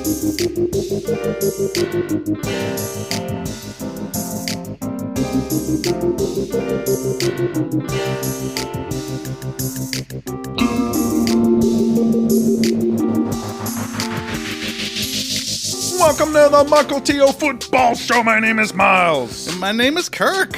Welcome to the Mukilteo Football Show. My name is Miles. And my name is Kirk.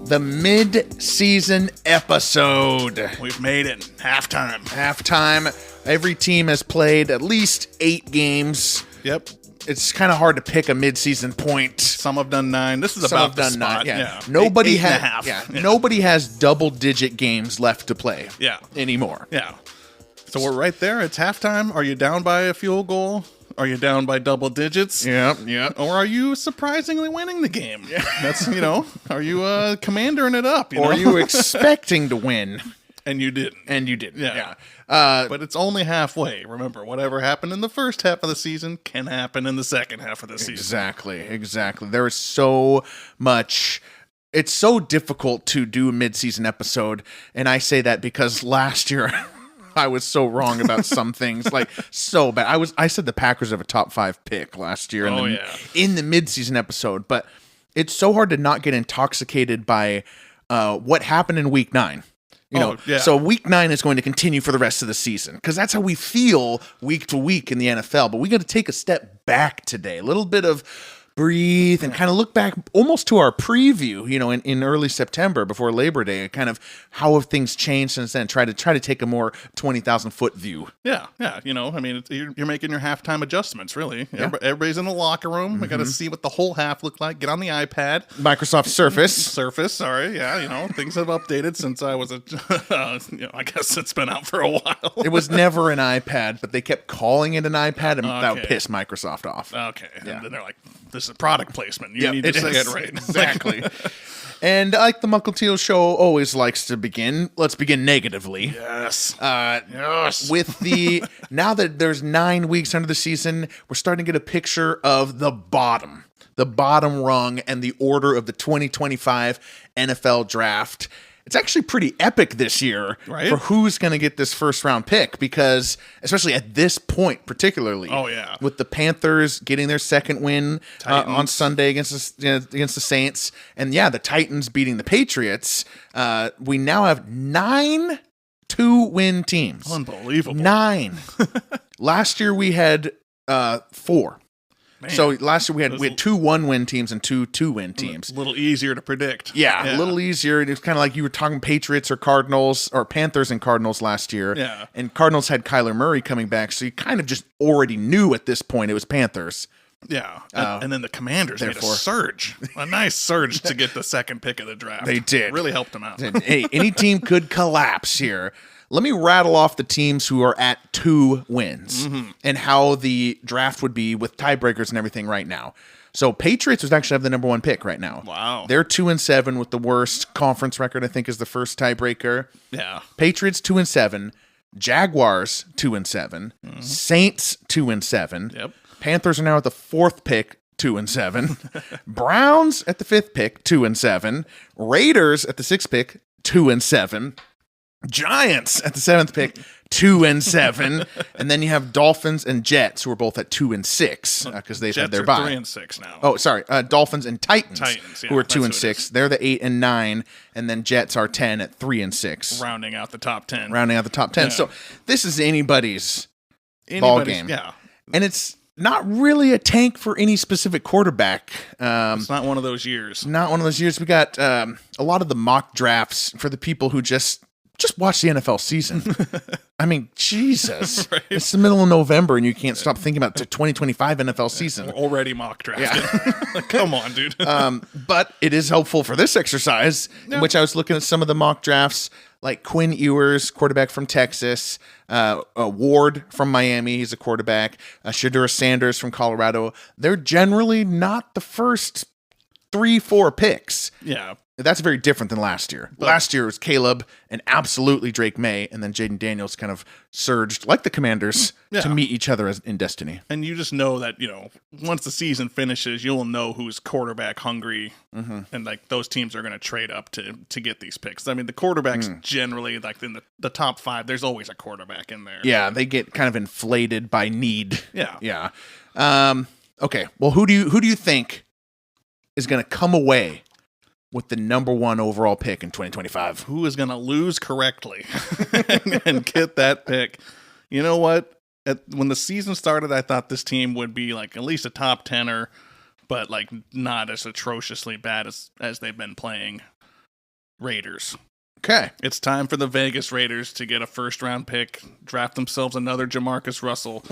The mid-season episode. We've made it. Halftime. Halftime. Every team has played at least 8 games. Yep. It's kind of hard to pick a mid-season point. Some have done 9. This is about the spot. 9. Yeah. Nobody has 8.5. Yeah. Nobody has double-digit games left to play. Yeah. Anymore. Yeah. So we're right there. It's halftime. Are you down by a field goal? Are you down by double digits? Yeah. Or are you surprisingly winning the game? Yeah. That's, are you commandering it up? Or are you expecting to win? And you didn't. Yeah. But it's only halfway. Remember, whatever happened in the first half of the season can happen in the second half of the season. Exactly. There is so much. It's so difficult to do a mid-season episode, and I say that because last year I was so wrong about some things, like so bad. I said the Packers have a top 5 pick last year in the mid-season episode, but it's so hard to not get intoxicated by what happened in week 9. So week 9 is going to continue for the rest of the season because that's how we feel week to week in the NFL. But we got to take a step back today, a little bit of breathe and kind of look back almost to our preview, in early September before Labor Day, kind of how have things changed since then. Try to take a more 20,000 foot view. Yeah. You're making your halftime adjustments, really. Yeah. Everybody's in the locker room. Mm-hmm. We got to see what the whole half looked like. Get on the iPad. Microsoft Surface. Sorry. Yeah, things have updated since I was I guess it's been out for a while. It was never an iPad, but they kept calling it an iPad, and that would piss Microsoft off. Okay. Yeah. And then they're like, this is product placement. You need to say it right. Exactly. And like the Mukilteo Show always likes to begin, let's begin negatively. Yes. With now that there's 9 weeks under the season, we're starting to get a picture of the bottom rung and the order of the 2025 NFL draft. It's actually pretty epic this year for who's going to get this first round pick, because especially at this point, particularly, with the Panthers getting their second win on Sunday against the Saints, and the Titans beating the Patriots, we now have 9 2-win teams. Unbelievable. 9. Last year we had 4. Man. So last year we had 2 1-win teams and 2 2-win teams. A little easier to predict. Yeah, a little easier. It was kind of like you were talking Patriots or Cardinals or Panthers and Cardinals last year. Yeah. And Cardinals had Kyler Murray coming back, so you kind of just already knew at this point it was Panthers. Yeah. And then the Commanders made a nice surge to get the second pick of the draft. They did. Really helped them out. Hey, any team could collapse here. Let me rattle off the teams who are at 2 wins and how the draft would be with tiebreakers and everything right now. So Patriots would actually have the number 1 pick right now. Wow. They're 2-7 with the worst conference record, I think, is the first tiebreaker. Yeah. Patriots 2-7. Jaguars 2-7. Saints 2-7. Yep. Panthers are now at the 4th pick, 2-7. Browns at the 5th pick, 2-7. Raiders at the 6th pick, 2-7. Giants at the 7th pick, 2-7, and then you have Dolphins and Jets, who are both at 2-6 because they've had their bye. 3-6 now. Oh, sorry, Dolphins and Titans who are 2-6. They're the 8 and 9, and then Jets are 10 at 3-6, rounding out the top 10. Yeah. So this is anybody's ball game. Yeah, and it's not really a tank for any specific quarterback. It's not one of those years. Not one of those years. We got a lot of the mock drafts for the people who just watch the NFL season. I mean, Jesus. Right? It's the middle of November and you can't stop thinking about the 2025 NFL season. We're already mock drafting. Come on, dude. But it is helpful for this exercise, in which I was looking at some of the mock drafts, like Quinn Ewers, quarterback from Texas, Ward from Miami, he's a quarterback, Shedeur Sanders from Colorado. They're generally not the first 3-4 picks. Yeah. That's very different than last year. Last year was Caleb and absolutely Drake May, and then Jaden Daniels kind of surged, like the Commanders, to meet each other in destiny. And you just know that, once the season finishes, you'll know who's quarterback hungry, and like those teams are going to trade up to get these picks. I mean, the quarterbacks generally, like in the top 5, there's always a quarterback in there. Yeah, they get kind of inflated by need. Yeah. Yeah. Okay, well, who do you think is going to come away with the number 1 overall pick in 2025? Who is going to lose correctly and get that pick? You know what? When the season started, I thought this team would be like at least a top 10er, but like not as atrociously bad as they've been playing. Raiders. Okay. It's time for the Vegas Raiders to get a first-round pick, draft themselves another Jamarcus Russell.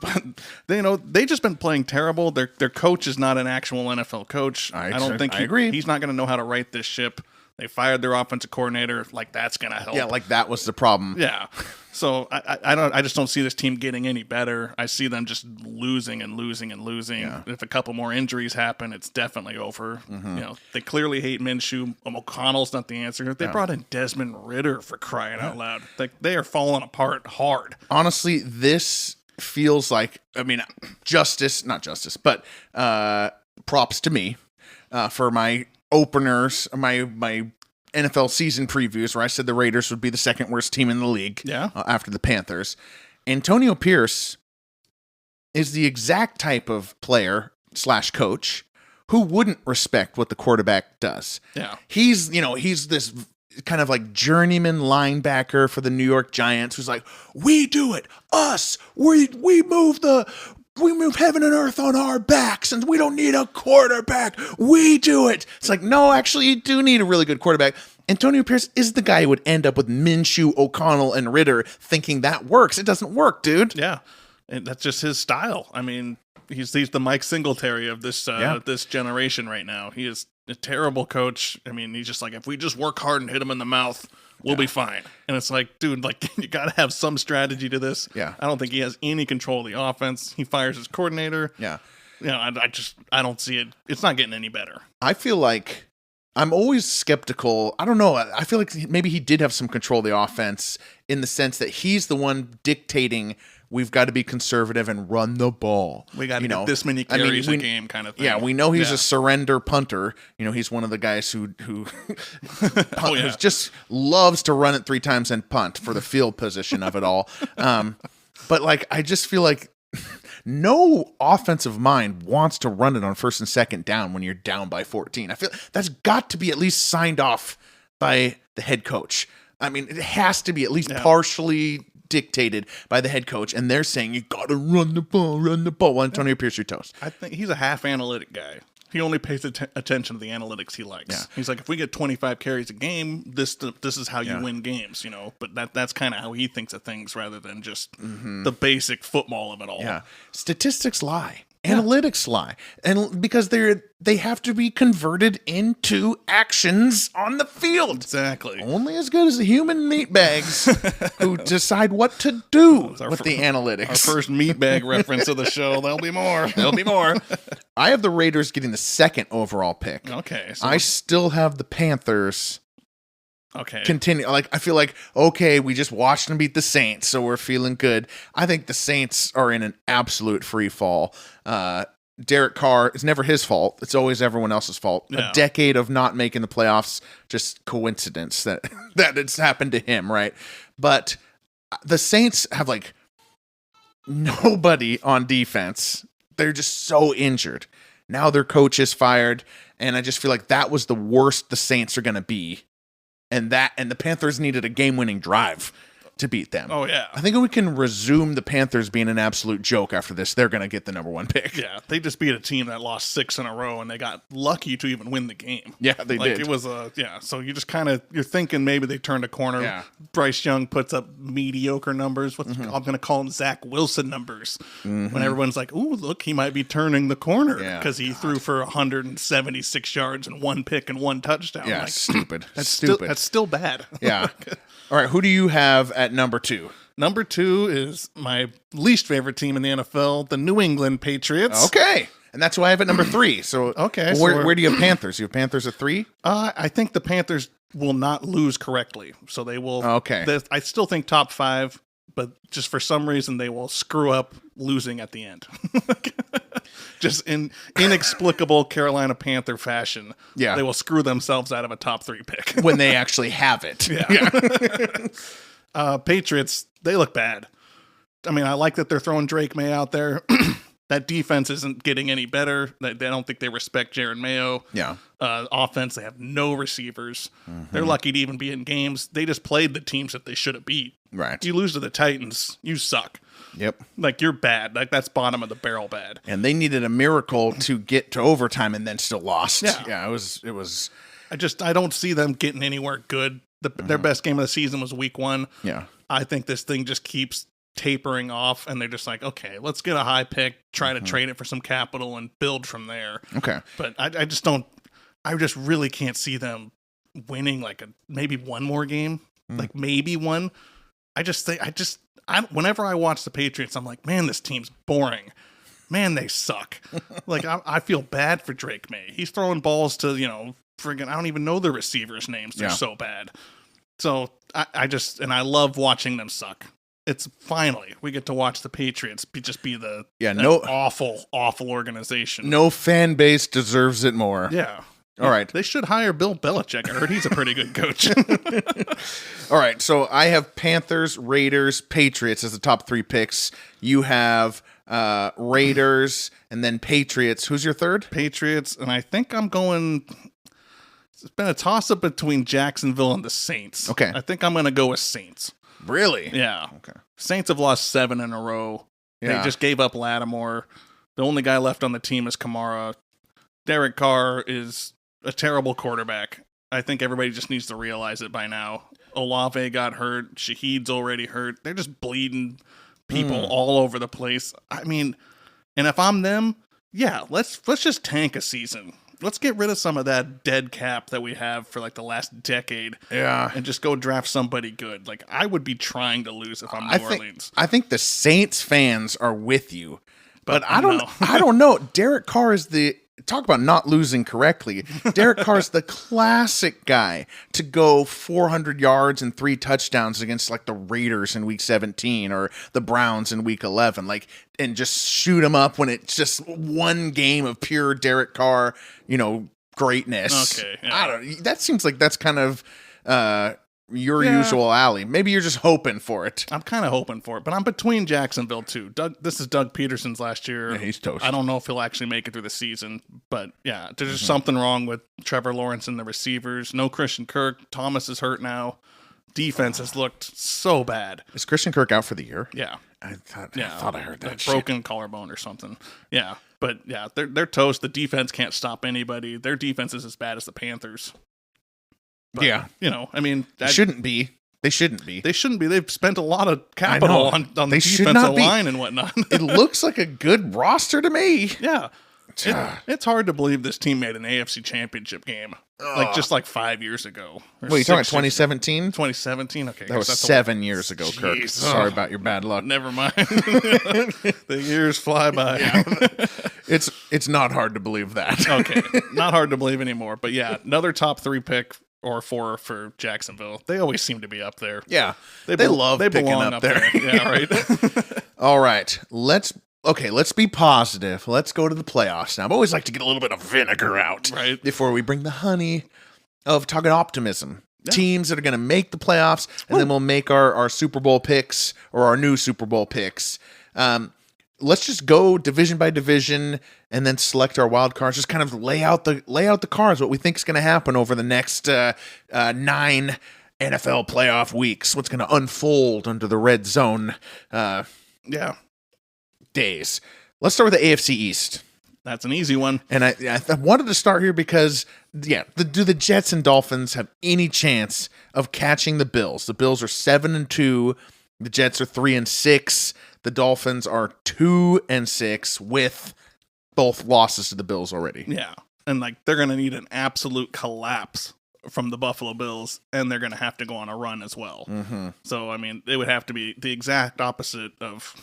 But they just been playing terrible. Their coach is not an actual NFL coach. I don't think I agree. He's not going to know how to right this ship. They fired their offensive coordinator. Like, that's going to help. Yeah, like that was the problem. Yeah. So I just don't see this team getting any better. I see them just losing and losing and losing. Yeah. If a couple more injuries happen, it's definitely over. They clearly hate Minshew. O'Connell's not the answer. They brought in Desmond Ridder, for crying out loud. They are falling apart hard. Honestly, this feels like, not justice, but props to me for my openers, my NFL season previews, where I said the Raiders would be the second worst team in the league after the Panthers. Antonio Pierce is the exact type of player / coach who wouldn't respect what the quarterback does. Yeah. He's this kind of like journeyman linebacker for the New York Giants who's like, we do it, us, we move heaven and earth on our backs, and we don't need a quarterback. We do it. It's like, no, actually, you do need a really good quarterback. Antonio Pierce is the guy who would end up with Minshew, O'Connell, and Ridder thinking that works. It doesn't work, dude. Yeah, and that's just his style. I mean, he's the Mike Singletary of this this generation right now. He is a terrible coach. I mean, he's just like, if we just work hard and hit him in the mouth, we'll be fine. And it's like, dude, like, you got to have some strategy to this. Yeah. I don't think he has any control of the offense. He fires his coordinator. Yeah. I don't see it. It's not getting any better. I feel like I'm always skeptical. I don't know. I feel like maybe he did have some control of the offense in the sense that he's the one dictating we've got to be conservative and run the ball. We got to get this many carries a game kind of thing. Yeah, we know he's a surrender punter. He's one of the guys who just loves to run it 3 times and punt for the field position of it all. But like, I just feel like no offensive mind wants to run it on 1st and 2nd down when you're down by 14. I feel that's got to be at least signed off by the head coach. I mean, it has to be at least partially dictated by the head coach, and they're saying you got to run the ball. Well, Antonio Pierce, your toast. I think he's a half analytic guy. He only pays attention to the analytics he likes. Yeah. He's like, if we get 25 carries a game, this is how you win games, But that's kind of how he thinks of things rather than just the basic football of it all. Yeah, statistics lie. Analytics lie, and because they have to be converted into actions on the field. Exactly. Only as good as the human meatbags who decide what to do with the analytics. Our first meatbag reference of the show. There'll be more. There'll be more. I have the Raiders getting the 2nd overall pick. Okay. So I still have the Panthers. Okay. Continue. Like, I feel like, okay, we just watched them beat the Saints, so we're feeling good. I think the Saints are in an absolute free fall. Derek Carr, it's never his fault. It's always everyone else's fault. Yeah. A decade of not making the playoffs, just coincidence that it's happened to him, right? But the Saints have like nobody on defense. They're just so injured. Now their coach is fired, and I just feel like that was the worst the Saints are going to be. And the Panthers needed a game-winning drive to beat them. Oh, yeah. I think we can resume the Panthers being an absolute joke after this. They're going to get the number 1 pick. Yeah, they just beat a team that lost 6 in a row, and they got lucky to even win the game. Yeah, they did. It was so you just kind of, you're thinking maybe they turned a corner. Yeah. Bryce Young puts up mediocre numbers. I'm going to call them Zach Wilson numbers. When everyone's like, ooh, look, he might be turning the corner because he threw for 176 yards and 1 pick and 1 touchdown. Yeah, like, stupid. That's still bad. Yeah. All right, who do you have at number 2? Number 2 is my least favorite team in the NFL, the New England Patriots. Okay. And that's who I have at number 3. So Okay, where do you have Panthers? You have Panthers at 3? I think the Panthers will not lose correctly, so they will. Okay. I still think top 5, but just for some reason they will screw up losing at the end. Just in inexplicable Carolina Panther fashion. Yeah. They will screw themselves out of a top 3 pick. When they actually have it. Yeah. Patriots, they look bad. I mean, I like that they're throwing Drake May out there. That defense isn't getting any better. They don't think they respect Jaron Mayo. Yeah. Offense, they have no receivers. They're lucky to even be in games. They just played the teams that they should have beat. Right. You lose to the Titans, you suck. Yep. Like, you're bad. Like, that's bottom of the barrel bad. And they needed a miracle to get to overtime and then still lost. Yeah. It was. I don't see them getting anywhere good. Their best game of the season was week 1. Yeah. I think this thing just keeps tapering off, and they're just like, okay, let's get a high pick, try to trade it for some capital, and build from there. Okay. But I just really can't see them winning like maybe one more game, like maybe one. Whenever I watch the Patriots, I'm like, man, this team's boring. Man, they suck. Like, I feel bad for Drake May. He's throwing balls to, friggin', I don't even know the receivers' names. They're so bad. So I love watching them suck. It's finally we get to watch the Patriots be the awful organization. No fan base deserves it more. Yeah. All right. They should hire Bill Belichick. I heard he's a pretty good coach. All right. So I have Panthers, Raiders, Patriots as the top 3 picks. You have Raiders and then Patriots. Who's your third? Patriots, and I think I'm going. It's been a toss up between Jacksonville and the Saints. Okay. I think I'm going to go with Saints. Really? Yeah. Okay. Saints have lost 7 in a row. Yeah. They just gave up Lattimore. The only guy left on the team is Kamara. Derek Carr is a terrible quarterback. I think everybody just needs to realize it by now. Olave got hurt. Shaheed's already hurt. They're just bleeding people all over the place. I mean, and if I'm them, yeah, let's just tank a season. Let's get rid of some of that dead cap that we have for like the last decade. Yeah. And just go draft somebody good. Like, I would be trying to lose if I'm New Orleans. I think the Saints fans are with you. But I don't know. Derek Carr is talk about not losing correctly. Derek Carr is the classic guy to go 400 yards and 3 touchdowns against like the Raiders in week 17 or the Browns in week 11, like, and just shoot them up when it's just one game of pure Derek Carr, greatness. Okay. Yeah. That seems like that's kind of, your usual alley. Maybe you're just hoping for it. I'm kind of hoping for it, but I'm between Jacksonville too. This is Doug Peterson's last year. Yeah, he's toast. I don't know if he'll actually make it through the season, but yeah, there's just something wrong with Trevor Lawrence and the receivers. No Christian Kirk. Thomas is hurt now. Defense has looked so bad. Is Christian Kirk out for the year? Yeah. I thought I heard that. Like broken collarbone or something. Yeah, but yeah, they're toast. The defense can't stop anybody. Their defense is as bad as the Panthers. But, yeah. I mean... They shouldn't be. They shouldn't be. They've spent a lot of capital on the defensive line and whatnot. It looks like a good roster to me. Yeah. It's hard to believe this team made an AFC championship game. Like 5 years ago. Wait, you're talking about 2017? 2017? Okay. That was 7 years ago, Kirk. Jeez. Sorry about your bad luck. Never mind. The years fly by. Yeah. It's not hard to believe that. Okay. Not hard to believe anymore. But yeah, another top 3 pick or 4 for Jacksonville. They always seem to be up there. Yeah. They picking up there. Yeah, right. All right. Let's be positive. Let's go to the playoffs now. I always like to get a little bit of vinegar out before we bring the honey of talking optimism. Yeah. Teams that are going to make the playoffs, and then we'll make our Super Bowl picks or our new Super Bowl picks. Let's just go division by division and then select our wild cards. Just kind of lay out the cards, what we think is going to happen over the next 9 NFL playoff weeks. What's going to unfold under the red zone days. Let's start with the AFC East. That's an easy one. And I wanted to start here because, do the Jets and Dolphins have any chance of catching the Bills? The Bills are 7-2. The Jets are 3-6. The Dolphins are 2-6 with both losses to the Bills already. Yeah. And they're going to need an absolute collapse from the Buffalo Bills, and they're going to have to go on a run as well. Mm-hmm. So, I mean, it would have to be the exact opposite of,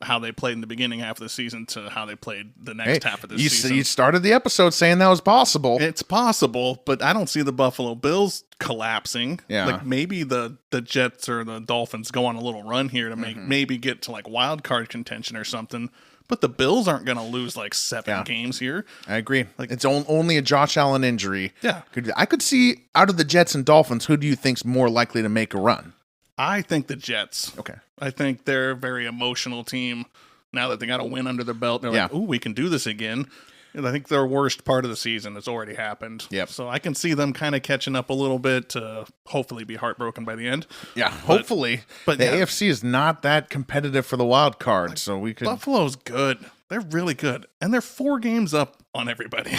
how they played in the beginning half of the season to how they played the next half of the season. You started the episode saying that was possible. It's possible, but I don't see the Buffalo Bills collapsing. Yeah. Like maybe the Jets or the Dolphins go on a little run here to maybe get to like wild card contention or something. But the Bills aren't going to lose like 7 games here. I agree. Like it's only a Josh Allen injury. Yeah. I could see out of the Jets and Dolphins, who do you think's more likely to make a run? I think the Jets. Okay. I think they're a very emotional team. Now that they got a win under their belt, they're like, "Ooh, we can do this again." And I think their worst part of the season has already happened. Yep. So I can see them kind of catching up a little bit to hopefully be heartbroken by the end. Yeah, hopefully. But the AFC is not that competitive for the wild card, so we could. Buffalo's good. They're really good. And they're 4 games up on everybody.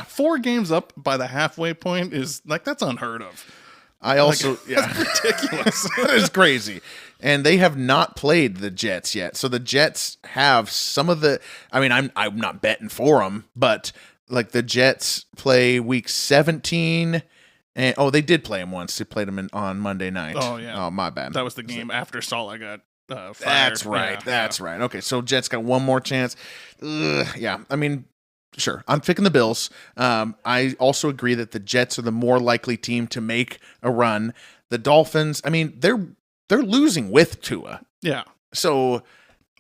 4 games up by the halfway point is like, that's unheard of. That's ridiculous. That is crazy. And they have not played the Jets yet. So the Jets have some of the, I mean, I'm not betting for them, but like the Jets play week 17. And they did play them once. They played them on Monday night. Oh, yeah. Oh, my bad. That was the game after Saleh got fired. That's right. That's right. Okay, so Jets got one more chance. Yeah, I mean, sure. I'm picking the Bills. I also agree that the Jets are the more likely team to make a run. The Dolphins, I mean, they're losing with Tua. Yeah. So,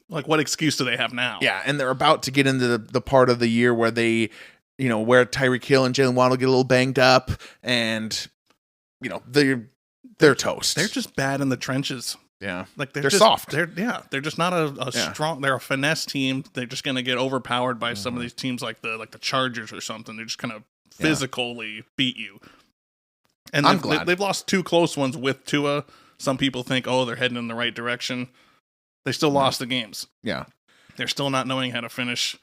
like, what excuse do they have now? Yeah, and they're about to get into the part of the year where they, where Tyreek Hill and Jalen Waddle get a little banged up, and they're toast. They're just bad in the trenches. Yeah, like they're soft. They're just not a strong. They're a finesse team. They're just going to get overpowered by some of these teams like the Chargers or something. They're just going to physically beat you. And I'm glad they've lost 2 close ones with Tua. Some people think, they're heading in the right direction. They still lost the games. Yeah, they're still not knowing how to finish.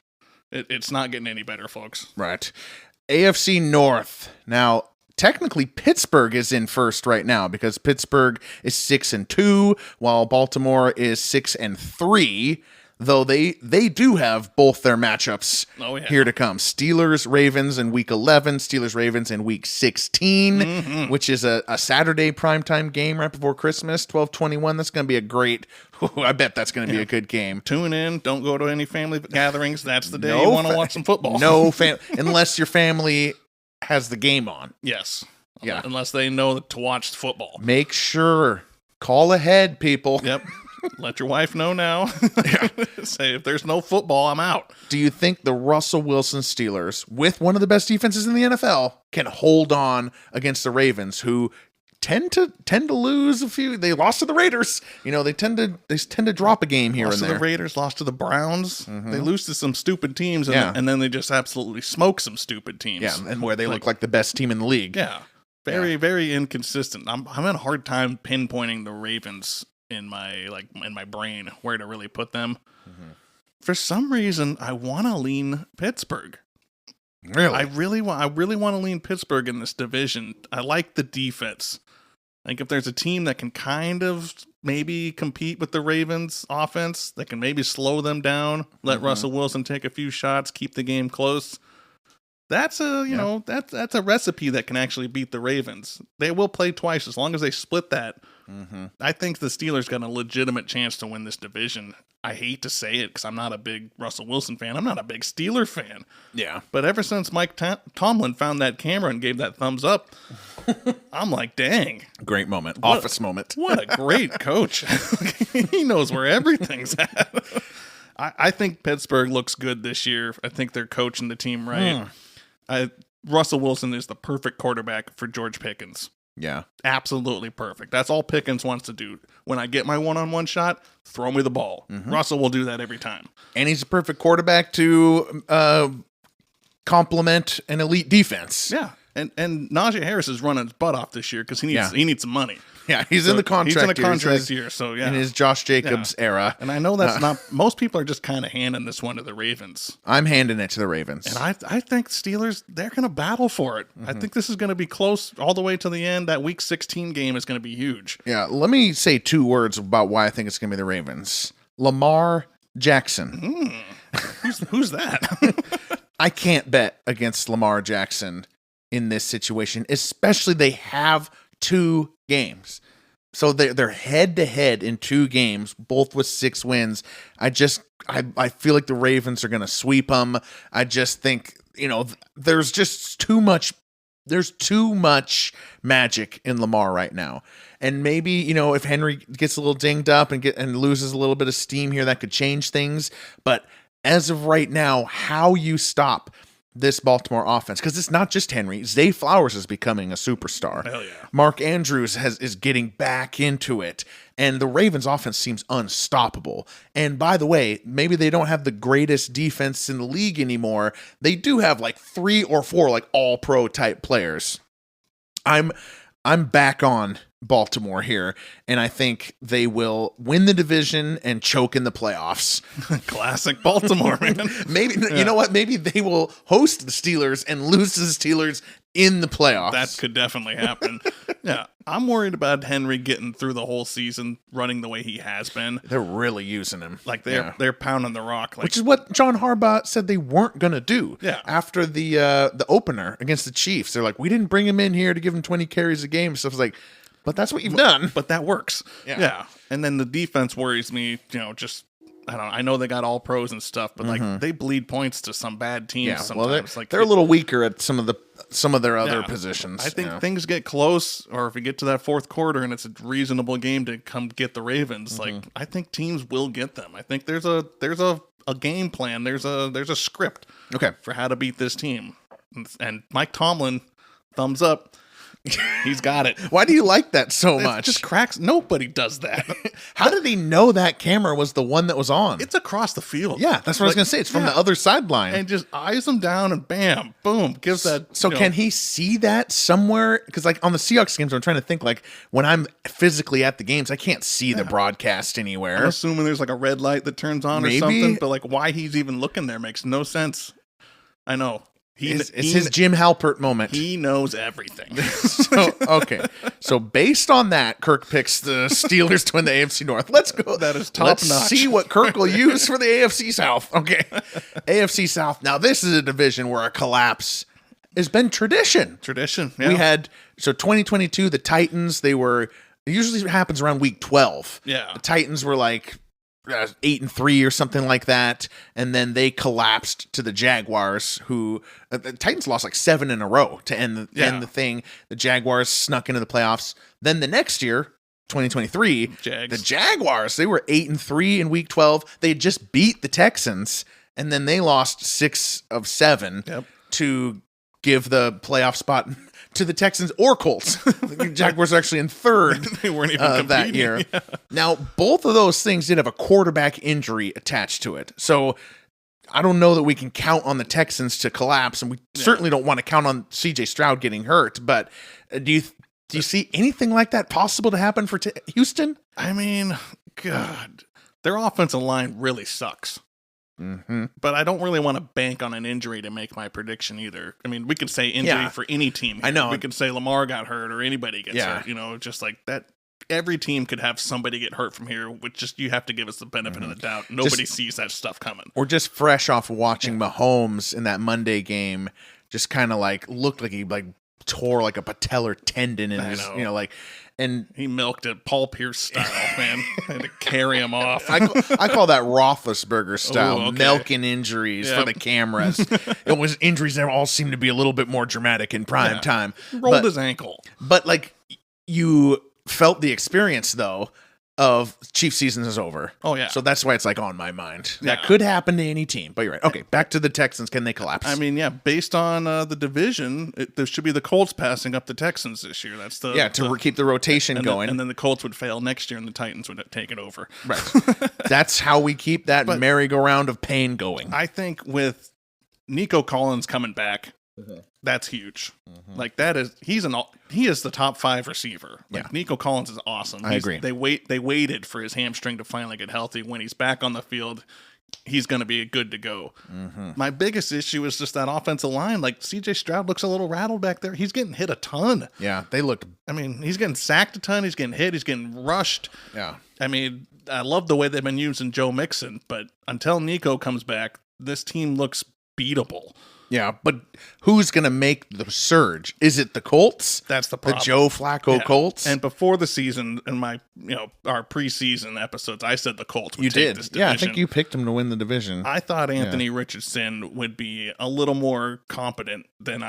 It's not getting any better, folks. Right. AFC North now. Technically, Pittsburgh is in first right now because Pittsburgh is 6-2, while Baltimore is 6-3. Though they do have both their matchups here to come. Steelers Ravens in week 11, Steelers Ravens in week 16, which is a Saturday primetime game right before Christmas, 12/21. That's going to be a great. I bet that's going to be a good game. Tune in. Don't go to any family gatherings. That's the day you want to watch some football. Unless your family has the game on. Yes. Yeah. Unless they know to watch football. Make sure. Call ahead, people. Yep. Let your wife know now. Say, if there's no football, I'm out. Do you think the Russell Wilson Steelers, with one of the best defenses in the NFL, can hold on against the Ravens, who tend to lose a few? They lost to the Raiders. They tend to drop a game here and there. Lost to the Raiders, lost to the Browns. They lose to some stupid teams, and then they just absolutely smoke some stupid teams. Yeah, and where they look like the best team in the league. Yeah, very inconsistent. I'm having a hard time pinpointing the Ravens in my brain where to really put them. For some reason, I want to lean Pittsburgh. Really? I really want to lean Pittsburgh in this division. I like the defense. I think if there's a team that can kind of maybe compete with the Ravens offense, that can maybe slow them down, let Russell Wilson take a few shots, keep the game close. That's that's a recipe that can actually beat the Ravens. They will play twice as long as they split that. I think the Steelers got a legitimate chance to win this division. I hate to say it because I'm not a big Russell Wilson fan. I'm not a big Steeler fan. Yeah. But ever since Mike Tomlin found that camera and gave that thumbs up, I'm like, dang. Great moment. Office moment. What a great coach. He knows where everything's at. I think Pittsburgh looks good this year. I think they're coaching the team right. Russell Wilson is the perfect quarterback for George Pickens. Yeah. Absolutely perfect. That's all Pickens wants to do. When I get my one-on-one shot, throw me the ball. Russell will do that every time. And he's a perfect quarterback to complement an elite defense. Yeah. And Najee Harris is running his butt off this year because he needs some money. Yeah, he's in the contract. He's in a contract year, so yeah. In his Josh Jacobs era. And I know that's not... Most people are just kind of handing this one to the Ravens. I'm handing it to the Ravens. And I think Steelers, they're going to battle for it. I think this is going to be close all the way to the end. That Week 16 game is going to be huge. Yeah, let me say 2 words about why I think it's going to be the Ravens. Lamar Jackson. Who's that? I can't bet against Lamar Jackson in this situation, especially they have 2 games. So they're head to head in 2 games, both with 6 wins. I feel like the Ravens are going to sweep them. I just think, there's just too much. There's too much magic in Lamar right now. And maybe, if Henry gets a little dinged up and loses a little bit of steam here, that could change things. But as of right now, how you stop this Baltimore offense, because it's not just Henry. Zay Flowers is becoming a superstar. Hell yeah. Mark Andrews is getting back into it, and the Ravens offense seems unstoppable. And by the way, maybe they don't have the greatest defense in the league anymore. They do have like 3 or 4 like all-pro type players. I'm back on Baltimore here, and I think they will win the division and choke in the playoffs. Classic Baltimore, man. Maybe you know what? Maybe they will host the Steelers and lose to the Steelers in the playoffs. That could definitely happen. Yeah, I'm worried about Henry getting through the whole season running the way he has been. They're really using him. Like they're pounding the rock, which is what John Harbaugh said they weren't going to do. Yeah. After the opener against the Chiefs, they're like, we didn't bring him in here to give him 20 carries a game. So it's like, but that's what you've done. But that works. Yeah. And then the defense worries me, just I know they got all pros and stuff, but like they bleed points to some bad teams sometimes. They're a little weaker at some of their other positions. I think things get close, or if we get to that fourth quarter and it's a reasonable game to come get the Ravens, like I think teams will get them. I think there's a game plan. There's a script for how to beat this team. And Mike Tomlin, thumbs up. He's got it. Why do you like that so much? It just cracks. Nobody does that. How did he know that camera was the one that was on? It's across the field. Yeah, that's what I was going to say. It's from the other sideline. And just eyes him down and bam, boom, gives that. So can he see that somewhere? Because like on the Seahawks games, I'm trying to think like when I'm physically at the games, I can't see the broadcast anywhere. I'm assuming there's like a red light that turns on or something, but like why he's even looking there makes no sense. I know. It's his Jim Halpert moment. He knows everything. So based on that, Kirk picks the Steelers to win the AFC North. Let's go. That is top Let's notch. see what Kirk will use for the AFC South. Okay. AFC South. Now, this is a division where a collapse has been tradition. Yeah. We had, 2022, the Titans, it usually happens around week 12. Yeah. The Titans were like 8-3 or something like that, and then they collapsed to the Jaguars, who the Titans lost like 7 in a row to end the thing. The Jaguars snuck into the playoffs. Then the next year, 2023, the Jaguars, they were 8-3 in week 12. They had just beat the Texans, and then they lost 6 of 7 to give the playoff spot to the Texans or Colts. The Jaguars are actually in third. They weren't even that year. Yeah. Now, both of those things did have a quarterback injury attached to it. So I don't know that we can count on the Texans to collapse, and we certainly don't want to count on CJ Stroud getting hurt. But do you see anything like that possible to happen for Houston? I mean, God, their offensive line really sucks. But I don't really want to bank on an injury to make my prediction either. I mean, we could say injury for any team. I know. We could say Lamar got hurt or anybody gets hurt. Just like that. Every team could have somebody get hurt from here, which just you have to give us the benefit of the doubt. Nobody sees that stuff coming. Or just fresh off watching Mahomes in that Monday game, just kind of like looked like he like tore like a patellar tendon in his, and he milked it Paul Pierce style, man. I had to carry him off. I call that Roethlisberger style, milking injuries for the cameras. It was injuries that all seemed to be a little bit more dramatic in prime time. Rolled his ankle. But like you felt the experience though of Chiefs season is over. Oh yeah. So that's why it's like on my mind. That could happen to any team, but you're right. Okay, back to the Texans. Can they collapse? I mean, based on the division, there should be the Colts passing up the Texans this year. That's the keep the rotation going. And then the Colts would fail next year and the Titans would take it over. Right. That's how we keep that merry-go-round of pain going. I think with Nico Collins coming back, that's huge. Like he is the top 5 receiver. Like Nico Collins is awesome. I agree. They waited for his hamstring to finally get healthy. When he's back on the field, he's going to be good to go. My biggest issue is just that offensive line. Like CJ Stroud looks a little rattled back there. He's getting hit a ton. Yeah, they look. I mean, he's getting sacked a ton. He's getting hit. He's getting rushed. Yeah. I mean, I love the way they've been using Joe Mixon, but until Nico comes back, this team looks beatable. Yeah, but who's going to make the surge? Is it the Colts? That's the problem. The Joe Flacco Colts? And before the season, in my our preseason episodes, I said the Colts would take this division. Yeah, I think you picked them to win the division. I thought Anthony Richardson would be a little more competent than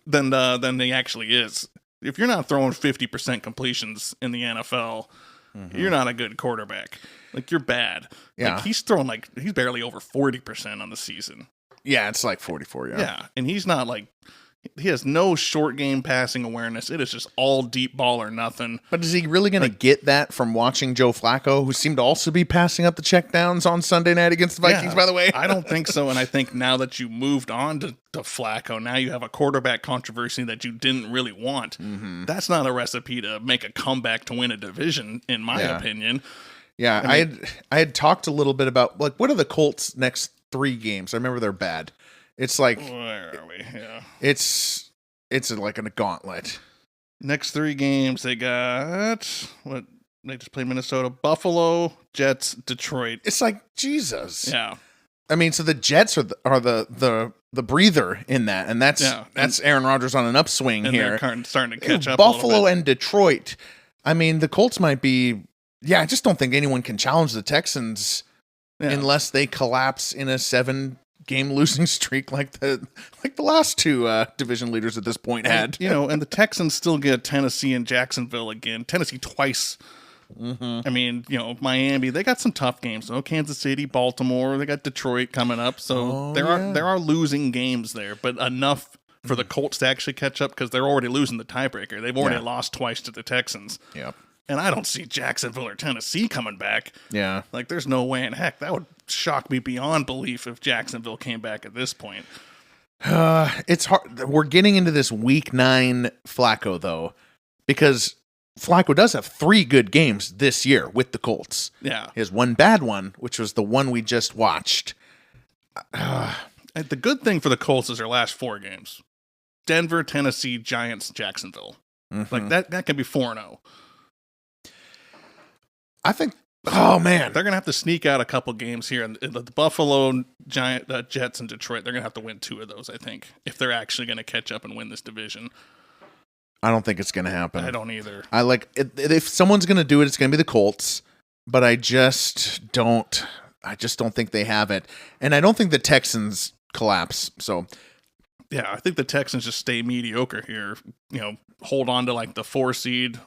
than he actually is. If you're not throwing 50% completions in the NFL, you're not a good quarterback. Like, you're bad. Yeah. Like, he's throwing he's barely over 40% on the season. Yeah, it's like 44, yeah. Yeah, and he's not he has no short game passing awareness. It is just all deep ball or nothing. But is he really going to get that from watching Joe Flacco, who seemed to also be passing up the checkdowns on Sunday night against the Vikings, by the way? I don't think so, and I think now that you moved on to Flacco, now you have a quarterback controversy that you didn't really want. Mm-hmm. That's not a recipe to make a comeback to win a division, in my opinion. Yeah, I had talked a little bit about, like, what are the Colts' next 3 games? I remember they're bad. It's like, where are we? Yeah, it's like a gauntlet. Next 3 games, they got what? They just played Minnesota, Buffalo, Jets, Detroit. It's like, Jesus. Yeah, I mean, so the Jets are the breather in that, and that's Aaron Rodgers on an upswing and here. They're starting to catch up. Buffalo and Detroit. I mean, the Colts might be. Yeah, I just don't think anyone can challenge the Texans unless they collapse in a 7-game losing streak like the last 2 division leaders at this point had. And the Texans still get Tennessee and Jacksonville again. Tennessee twice. I mean, Miami, they got some tough games. Kansas City, Baltimore, they got Detroit coming up. So there are losing games there, but enough for the Colts to actually catch up because they're already losing the tiebreaker. They've already lost twice to the Texans. Yeah. And I don't see Jacksonville or Tennessee coming back. Yeah. Like, there's no way in heck. That would shock me beyond belief if Jacksonville came back at this point. It's hard. We're getting into this week 9 Flacco, though, because Flacco does have 3 good games this year with the Colts. Yeah. He has 1 bad one, which was the one we just watched. The good thing for the Colts is their last 4 games. Denver, Tennessee, Giants, Jacksonville. Like, that can be 4-0. I think, oh man, they're gonna have to sneak out a couple games here, and the Buffalo, Jets, and Detroit. They're gonna have to win 2 of those, I think, if they're actually gonna catch up and win this division. I don't think it's gonna happen. I don't either. If someone's gonna do it, it's gonna be the Colts, but I just don't think they have it, and I don't think the Texans collapse. So, yeah, I think the Texans just stay mediocre here. Hold on to like the 4 seed.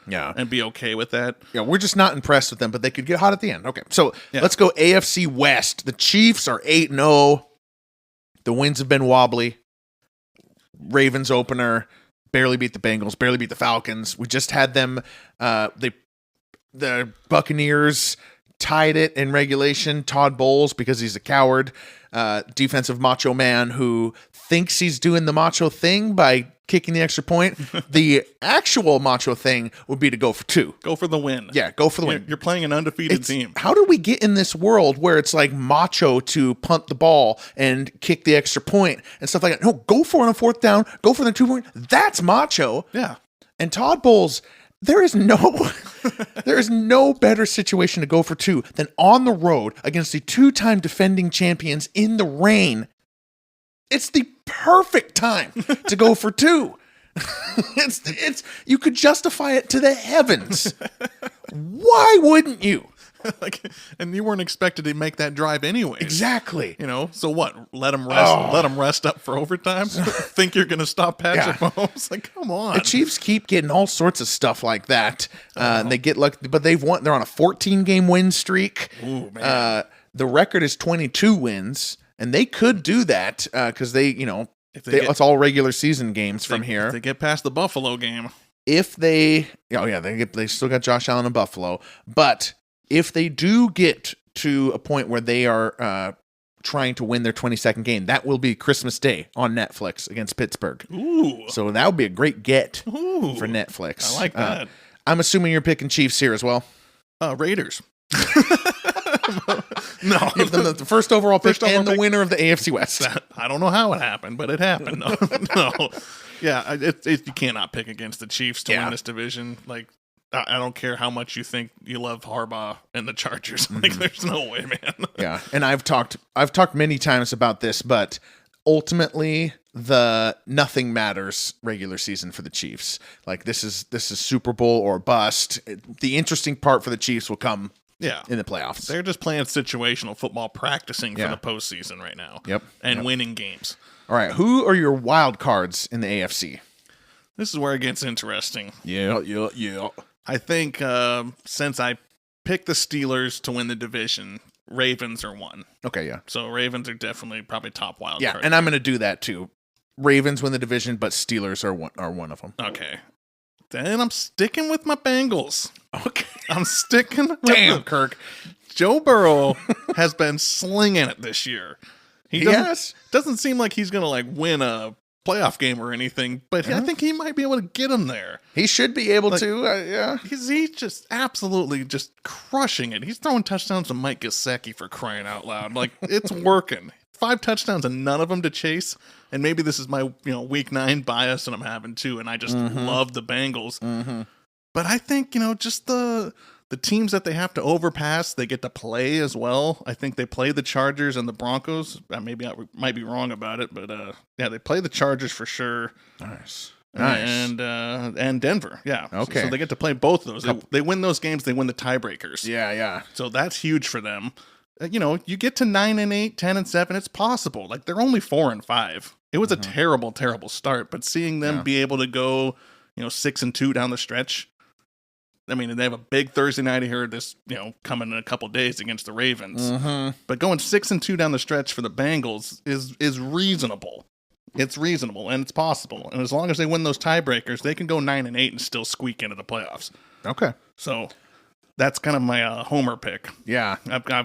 Yeah. And be okay with that. Yeah, we're just not impressed with them, but they could get hot at the end. Okay, so let's go AFC West. The Chiefs are 8-0. The wins have been wobbly. Ravens opener, barely beat the Bengals, barely beat the Falcons. We just had them, the Buccaneers tied it in regulation. Todd Bowles, because he's a coward, defensive macho man who thinks he's doing the macho thing by kicking the extra point. The actual macho thing would be to go for 2. Go for the win. Yeah, go for the win. You're playing an undefeated team. How did we get in this world where it's like macho to punt the ball and kick the extra point and stuff like that? No, go for it on 4th down. Go for the 2-point. That's macho. Yeah. And Todd Bowles, there is no better situation to go for 2 than on the road against the 2-time defending champions in the rain. It's the perfect time to go for 2. It's you could justify it to the heavens. Why wouldn't you? And you weren't expected to make that drive anyway. Exactly. So what? Let them rest. Let them rest up for overtime. Think you're going to stop Patrick Mahomes? Like, come on. The Chiefs keep getting all sorts of stuff like that, and they get lucky. But they've won. They're on a 14-game win streak. Ooh, man. The record is 22 wins. And they could do that because it's all regular season games from here. If they get past the Buffalo game. They still got Josh Allen in Buffalo. But if they do get to a point where they are trying to win their 22nd game, that will be Christmas Day on Netflix against Pittsburgh. Ooh. So that would be a great get for Netflix. I like that. I'm assuming you're picking Chiefs here as well. Raiders. No, give them the first overall pick the winner of the AFC West. I don't know how it happened, but it happened. No. Yeah, you cannot pick against the Chiefs to win this division. Like, I don't care how much you think you love Harbaugh and the Chargers. Like, there's no way, man. Yeah, and I've talked many times about this, but ultimately the nothing matters regular season for the Chiefs. Like, this is Super Bowl or bust. The interesting part for the Chiefs will come in the playoffs. They're just playing situational football, practicing for the postseason right now. Yep. And winning games. All right, who are your wild cards in the AFC? This is where it gets interesting. Yeah. I think since I picked the Steelers to win the division, Ravens are one. Okay, yeah. So Ravens are definitely probably top wild card. Yeah, and I'm going to do that too. Ravens win the division, but Steelers are one of them. Okay. Then I'm sticking with my Bengals. Okay. I'm sticking with Damn, Kirk. Joe Burrow has been slinging it this year. He doesn't seem like he's going to like win a playoff game or anything, but I think he might be able to get him there. He should be able to, yeah. He's just absolutely just crushing it. He's throwing touchdowns to Mike Gesicki, for crying out loud. Like, it's working. 5 touchdowns and none of them to Chase. And maybe this is my week 9 bias that I'm having too, and I just love the Bengals. But I think just the teams that they have to overpass, they get to play as well. I think they play the Chargers and the Broncos. Maybe I might be wrong about it, but they play the Chargers for sure. Nice. And Denver. Yeah. Okay. So they get to play both of those. They win those games, they win the tiebreakers. Yeah. So that's huge for them. You get to 9-8, 10-7, it's possible. Like, they're only 4-5. It was a terrible, terrible start, but seeing them be able to go, 6-2 down the stretch. I mean, they have a big Thursday night here this, coming in a couple days against the Ravens. But going 6-2 down the stretch for the Bengals is reasonable. It's reasonable and it's possible. And as long as they win those tiebreakers, they can go 9-8 and still squeak into the playoffs. Okay. So that's kind of my homer pick. Yeah.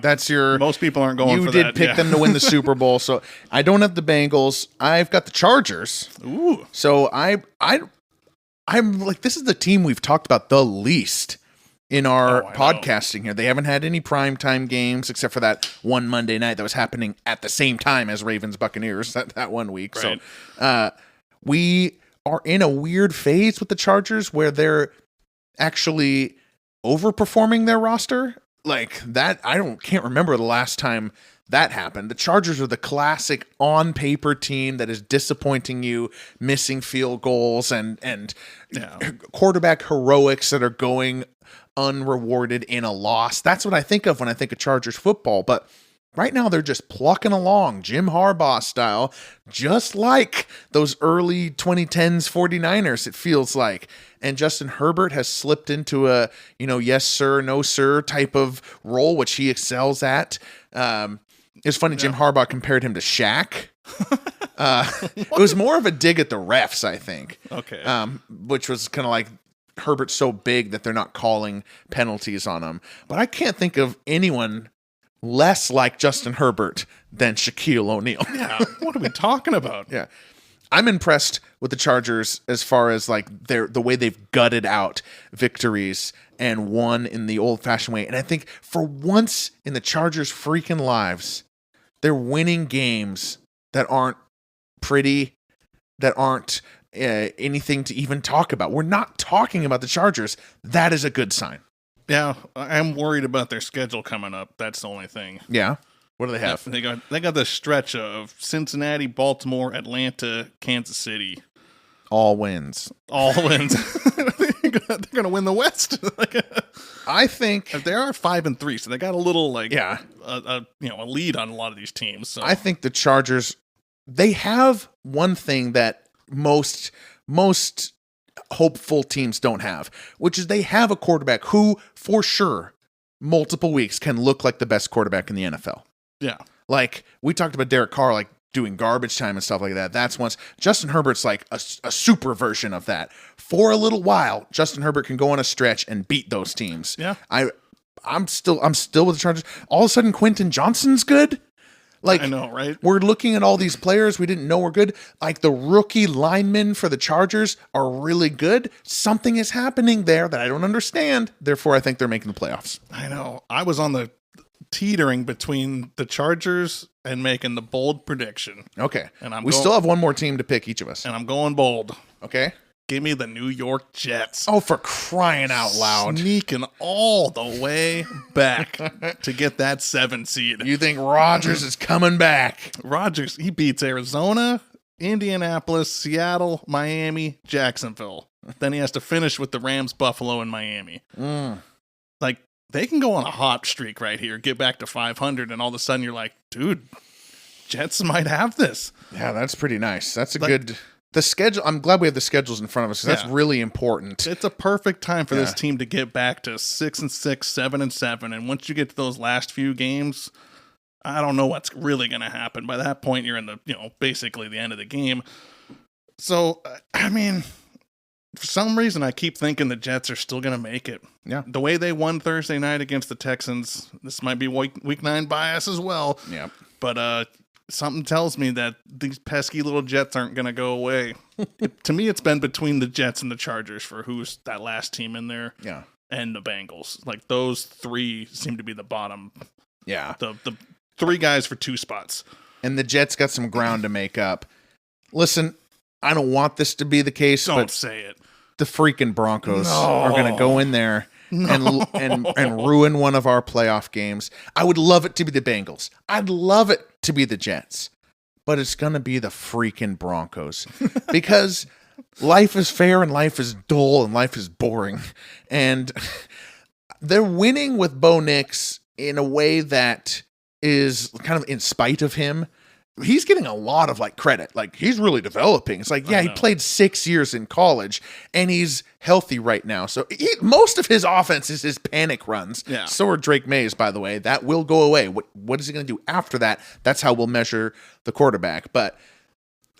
That's your... Most people aren't going for that. You did pick them to win the Super Bowl, so I don't have the Bengals. I've got the Chargers. Ooh. So I'm like, this is the team we've talked about the least in our podcasting here. They haven't had any primetime games except for that one Monday night that was happening at the same time as Ravens Buccaneers that 1 week. Right. So we are in a weird phase with the Chargers where they're actually overperforming their roster. Like that, can't remember the last time that happened. The Chargers are the classic on paper team that is disappointing you, missing field goals and quarterback heroics that are going unrewarded in a loss. That's what I think of when I think of Chargers football. But right now they're just plucking along Jim Harbaugh style, just like those early 2010s 49ers, it feels like. And Justin Herbert has slipped into a, yes, sir, no, sir type of role, which he excels at. It's funny, Jim Harbaugh compared him to Shaq. It was more of a dig at the refs, I think. Okay. Which was kind of like Herbert's so big that they're not calling penalties on him. But I can't think of anyone less like Justin Herbert than Shaquille O'Neal. Yeah. What are we talking about? Yeah. I'm impressed with the Chargers as far as like the way they've gutted out victories and won in the old-fashioned way. And I think for once in the Chargers' freaking lives, they're winning games that aren't pretty, that aren't anything to even talk about. We're not talking about the Chargers. That is a good sign. Yeah, I'm worried about their schedule coming up. That's the only thing. Yeah. What do they have? They got the stretch of Cincinnati, Baltimore, Atlanta, Kansas City. All wins. They're going to win the West. I think they are 5-3, so they got a little a lead on a lot of these teams. So. I think the Chargers, they have one thing that most hopeful teams don't have, which is they have a quarterback who, for sure, multiple weeks can look like the best quarterback in the NFL. Yeah. Like, we talked about Derek Carr, like, doing garbage time and stuff like that. That's once. Justin Herbert's like a super version of that. For a little while, Justin Herbert can go on a stretch and beat those teams. Yeah. I'm still with the Chargers. All of a sudden, Quentin Johnston's good. Like, I know, right? We're looking at all these players we didn't know were good. Like, the rookie linemen for the Chargers are really good. Something is happening there that I don't understand. Therefore, I think they're making the playoffs. I know. I was on the teetering between the Chargers and making the bold prediction. Okay. And we still have one more team to pick, each of us. And I'm going bold. Okay. Give me the New York Jets. Oh, for crying out loud. Sneaking all the way back to get that 7 seed. You think Rodgers is coming back? Rodgers, he beats Arizona, Indianapolis, Seattle, Miami, Jacksonville. Then he has to finish with the Rams, Buffalo, and Miami. Like, they can go on a hot streak right here, get back to 500, and all of a sudden you're like, dude, Jets might have this. Yeah, that's pretty nice. That's a good... The schedule, I'm glad we have the schedules in front of us, because that's really important. It's a perfect time for this team to get back to 6-6, 7-7, and once you get to those last few games, I don't know what's really going to happen. By that point, you're in the, basically the end of the game. So, I mean, for some reason, I keep thinking the Jets are still going to make it. Yeah. The way they won Thursday night against the Texans, this might be week 9 bias as well. Yeah. But, something tells me that these pesky little Jets aren't going to go away. To me, it's been between the Jets and the Chargers for who's that last team in there. Yeah. And the Bengals. Like, those 3 seem to be the bottom. Yeah. The 3 guys for 2 spots. And the Jets got some ground to make up. Listen, I don't want this to be the case, Don't but say it. the freaking Broncos are going to go in there and ruin one of our playoff games. I would love it to be the Bengals. I'd love it to be the Jets. But it's going to be the freaking Broncos. Because life is fair and life is dull and life is boring. And they're winning with Bo Nix in a way that is kind of in spite of him. He's getting a lot of credit. He's really developing. It's like, he played 6 years in college and he's healthy right now. So most of his offense is his panic runs. Yeah. So are Drake Mays, by the way. That will go away. What is he going to do after that? That's how we'll measure the quarterback. But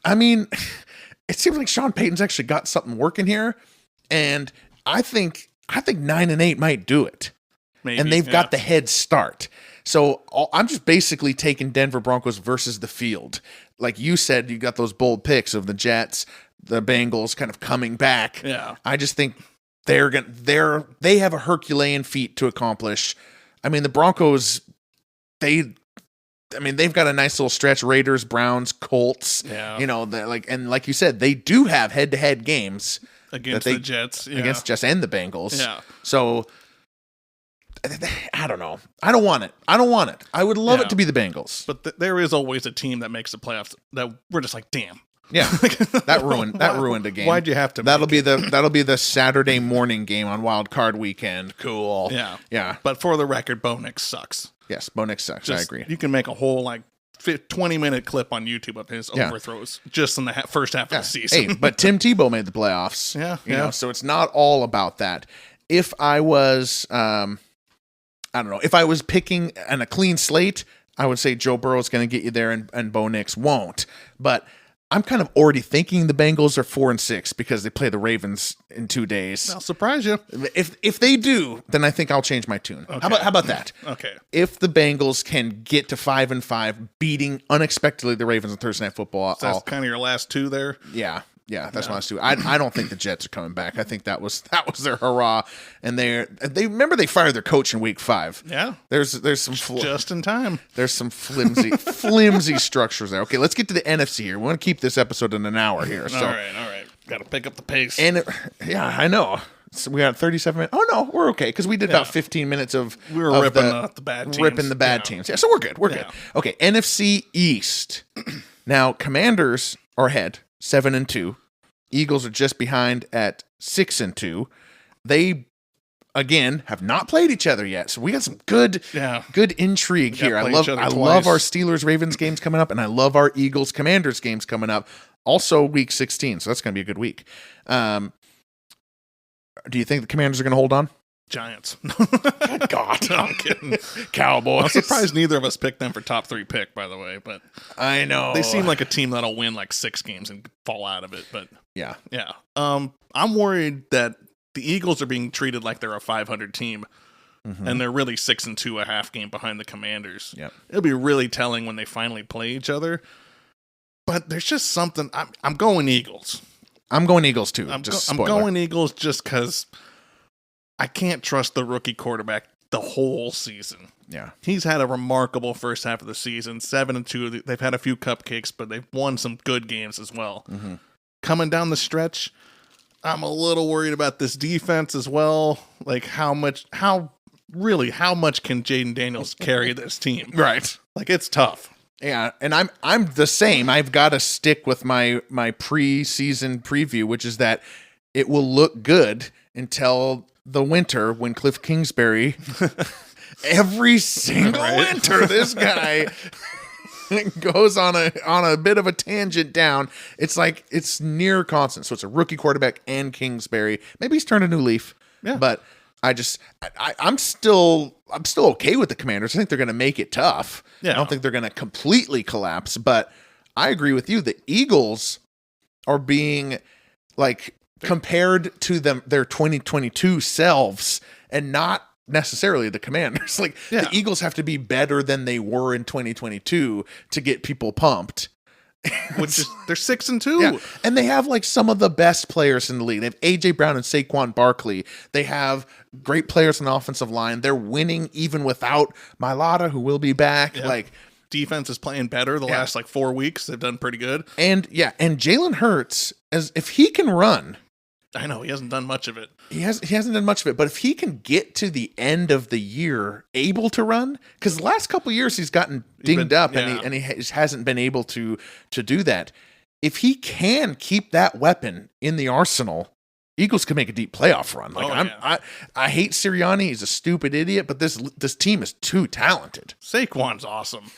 I mean, it seems like Sean Payton's actually got something working here. And I think 9-8 might do it. Maybe, and they've got the head start. So I'm just basically taking Denver Broncos versus the field. Like you said, you got those bold picks of the Jets, the Bengals kind of coming back. Yeah. I just think they have a Herculean feat to accomplish. I mean, the Broncos, they've got a nice little stretch. Raiders, Browns, Colts. Yeah. And like you said, they do have head-to-head games against the Jets. Yeah. Against Jets and the Bengals. Yeah. So I don't know. I don't want it. I would love it to be the Bengals. But there is always a team that makes the playoffs that we're just like, damn. Yeah. That ruined a game. Why'd you have to? That'll be the Saturday morning game on Wildcard weekend. Cool. Yeah. Yeah. But for the record, Bo Nix sucks. Yes, Bo Nix sucks. I agree. You can make a whole 20-minute clip on YouTube of his overthrows just in the first half of the season. Hey, but Tim Tebow made the playoffs. Yeah. You know, so it's not all about that. If I was I don't know. If I was picking on a clean slate, I would say Joe Burrow's going to get you there and Bo Nix won't. But I'm kind of already thinking the Bengals are 4-6 because they play the Ravens in 2 days. I'll surprise you. If they do, then I think I'll change my tune. Okay. How about that? Okay. If the Bengals can get to 5-5, beating unexpectedly the Ravens on Thursday Night Football, so that's kind of your last 2 there. Yeah, that's what I was doing. I don't think the Jets are coming back. I think that was their hurrah. And they remember they fired their coach in week 5. Yeah, there's some just in time. There's some flimsy structures there. Okay, let's get to the NFC here. We want to keep this episode in an hour here. So. All right. Got to pick up the pace. And I know. So we got 37 minutes. Oh no, we're okay because we did about 15 minutes of ripping the bad teams. Ripping the bad teams. Yeah, so we're good. We're good. Okay, NFC East. Now, Commanders are ahead. 7-2. Eagles are just behind at 6-2. They again have not played each other yet, so we got some good intrigue here. I love our Steelers Ravens games coming up, and I love our Eagles Commanders games coming up. Also, week 16, so that's going to be a good week. Do you think the Commanders are going to hold on? Giants. God, no, I'm kidding. Cowboys. I'm surprised neither of us picked them for top 3 pick, by the way. But I know they seem like a team that'll win 6 games and fall out of it. But yeah. I'm worried that the Eagles are being treated like they're a 500 team, and they're really 6-2, a half game behind the Commanders. Yep. It'll be really telling when they finally play each other. But there's just something. I'm going Eagles. I'm going Eagles too. I'm going Eagles just because I can't trust the rookie quarterback the whole season. Yeah. He's had a remarkable first half of the season, 7-2. They've had a few cupcakes, but they've won some good games as well. Coming down the stretch, I'm a little worried about this defense as well. Like how much can Jaden Daniels carry this team? Right. Like it's tough. Yeah, and I'm the same. I've got to stick with my preseason preview, which is that it will look good until the winter when Cliff Kingsbury every single winter this guy goes on a bit of a tangent down. It's like it's near constant. So it's a rookie quarterback and Kingsbury. Maybe he's turned a new leaf. Yeah. But I'm still okay with the Commanders. I think they're going to make it tough. Yeah. I don't think they're going to completely collapse, but I agree with you. The Eagles are being like compared to their 2022 selves and not necessarily the Commanders. Like the Eagles have to be better than they were in 2022 to get people pumped. Which is they're 6-2. Yeah. And they have like some of the best players in the league. They have AJ Brown and Saquon Barkley. They have great players on the offensive line. They're winning even without Mailata, who will be back. Yep. Like defense is playing better the last like 4 weeks. They've done pretty good. And Jalen Hurts, as if he can run. I know he hasn't done much of it. He hasn't done much of it, but if he can get to the end of the year able to run, because the last couple of years he's gotten dinged up and he hasn't been able to do that. If he can keep that weapon in the arsenal, Eagles can make a deep playoff run. Like I hate Sirianni; he's a stupid idiot, but this team is too talented. Saquon's awesome.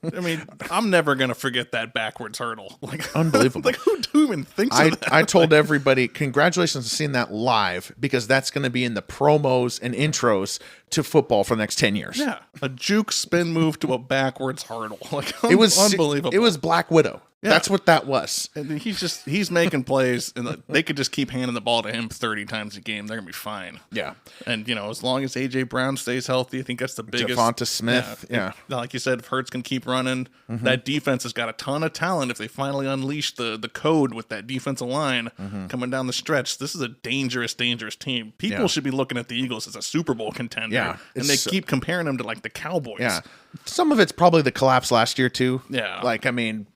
I mean, I'm never gonna forget that backwards hurdle. Like unbelievable. Like who even thinks of that? I told everybody, congratulations on seeing that live, because that's going to be in the promos and intros to football for the next 10 years. Yeah, a juke spin move to a backwards hurdle. Like it was unbelievable. It was Black Widow. Yeah. That's what that was. And he's making plays, and they could just keep handing the ball to him 30 times a game. They're gonna be fine. Yeah. And as long as AJ Brown stays healthy, I think that's the biggest. Devonta Smith. Yeah. Like you said, if Hurts can keep running, that defense has got a ton of talent. If they finally unleash the code with that defensive line coming down the stretch, this is a dangerous, dangerous team. People should be looking at the Eagles as a Super Bowl contender. Yeah. And they keep comparing them to like the Cowboys. Yeah. Some of it's probably the collapse last year too. Yeah. Like, I mean,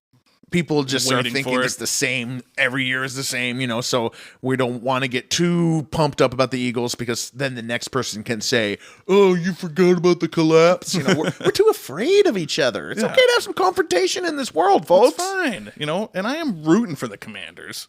people just are thinking it's the same. Every year is the same, so we don't want to get too pumped up about the Eagles, because then the next person can say, oh, you forgot about the collapse. We're too afraid of each other. It's okay to have some confrontation in this world, folks. It's fine, and I am rooting for the Commanders,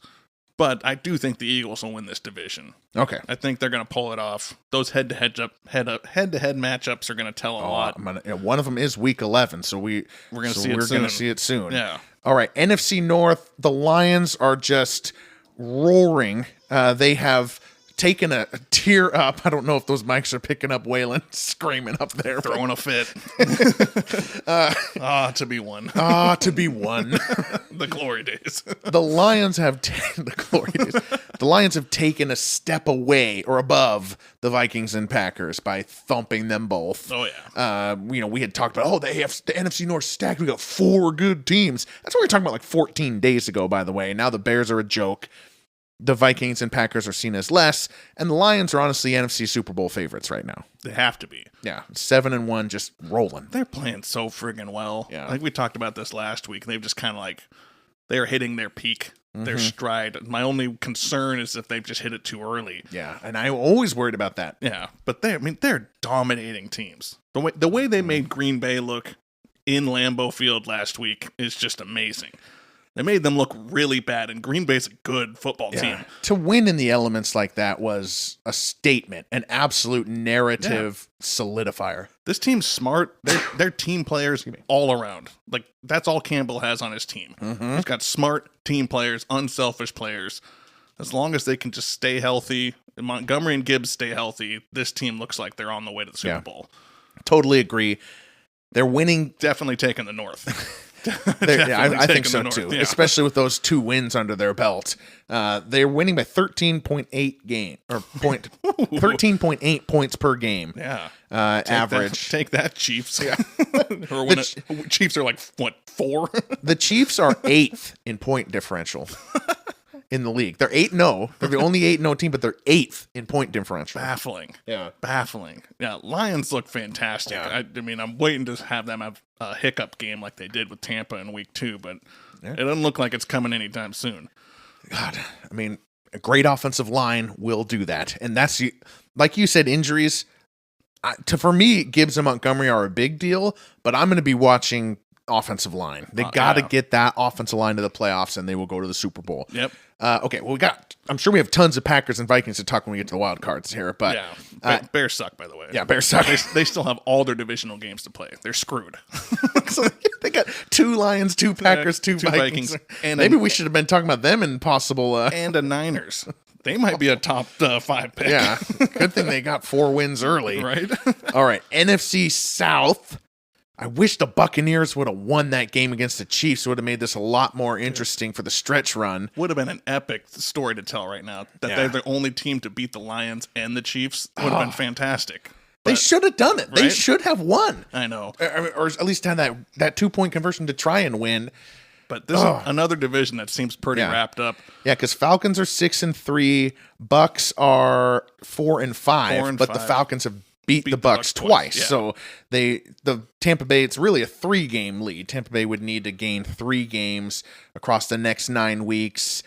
but I do think the Eagles will win this division. Okay. I think they're going to pull it off. Those head-to-head matchups are going to tell a lot. One of them is Week 11, so we're going to see it soon. Yeah. All right, NFC North, the Lions are just roaring. They have taken a tier up. I don't know if those mics are picking up Waylon screaming up there. Throwing a fit. To be one. To be one. The glory days. The Lions have The Lions have taken a step away or above the Vikings and Packers by thumping them both. Oh yeah. We had talked about, they have the NFC North stacked. We got 4 good teams. That's what we were talking about like 14 days ago, by the way. Now the Bears are a joke. The Vikings and Packers are seen as less, and the Lions are honestly NFC Super Bowl favorites right now. They have to be. Yeah, 7-1, just rolling. They're playing so friggin' well. Yeah. I think we talked about this last week. They've just kind of like, they're hitting their peak, their stride. My only concern is if they've just hit it too early. Yeah, and I'm always worried about that. Yeah, but they're dominating teams. The way they made Green Bay look in Lambeau Field last week is just amazing. They made them look really bad, and Green Bay's a good football team. To win in the elements like that was a statement, an absolute narrative solidifier. This team's smart. They're team players all around. Like, that's all Campbell has on his team. He's got smart team players, unselfish players. As long as they can just stay healthy, and Montgomery and Gibbs stay healthy, this team looks like they're on the way to the Super Bowl. Totally agree. They're winning. Definitely taking the North. I think so too, especially with those 2 wins under their belt. They're winning by 13.8 points per game. Yeah, average. Take that, Chiefs. Yeah, Chiefs are like what, 4? The Chiefs are 8th in point differential in the league. They're 8-0. They're the only 8-0 team, but they're 8th in point differential. Baffling. Yeah, baffling. Yeah, Lions look fantastic. Yeah. I mean, I'm waiting to have them have a hiccup game like they did with Tampa in week 2, but it doesn't look like it's coming anytime soon. God, I mean, A great offensive line will do that. And that's, like you said, injuries. For me, Gibbs and Montgomery are a big deal, but I'm going to be watching offensive line. They got to get that offensive line to the playoffs, and they will go to the Super Bowl. Yep. Okay, well, I'm sure we have tons of Packers and Vikings to talk when we get to the wild cards here, but Bears suck, by the way. Yeah, Bears suck. They still have all their divisional games to play. They're screwed. So they got 2 Lions, 2 Packers, 2 Vikings. And maybe we should have been talking about them in possible and a Niners. They might be a top 5 pick. Yeah, good thing they got 4 wins early. Right? All right, NFC South. I wish the Buccaneers would have won that game against the Chiefs. It would have made this a lot more interesting for the stretch run. Would have been an epic story to tell right now. That they're the only team to beat the Lions and the Chiefs would have been fantastic. They should have done it. Right? They should have won. I know. Or at least had that 2-point conversion to try and win. But this is another division that seems pretty wrapped up. Yeah, because Falcons are 6-3, Bucks are 4-5, but the Falcons have beat the Bucks twice. Yeah. So the Tampa Bay, it's really a 3-game lead. Tampa Bay would need to gain 3 games across the next 9 weeks,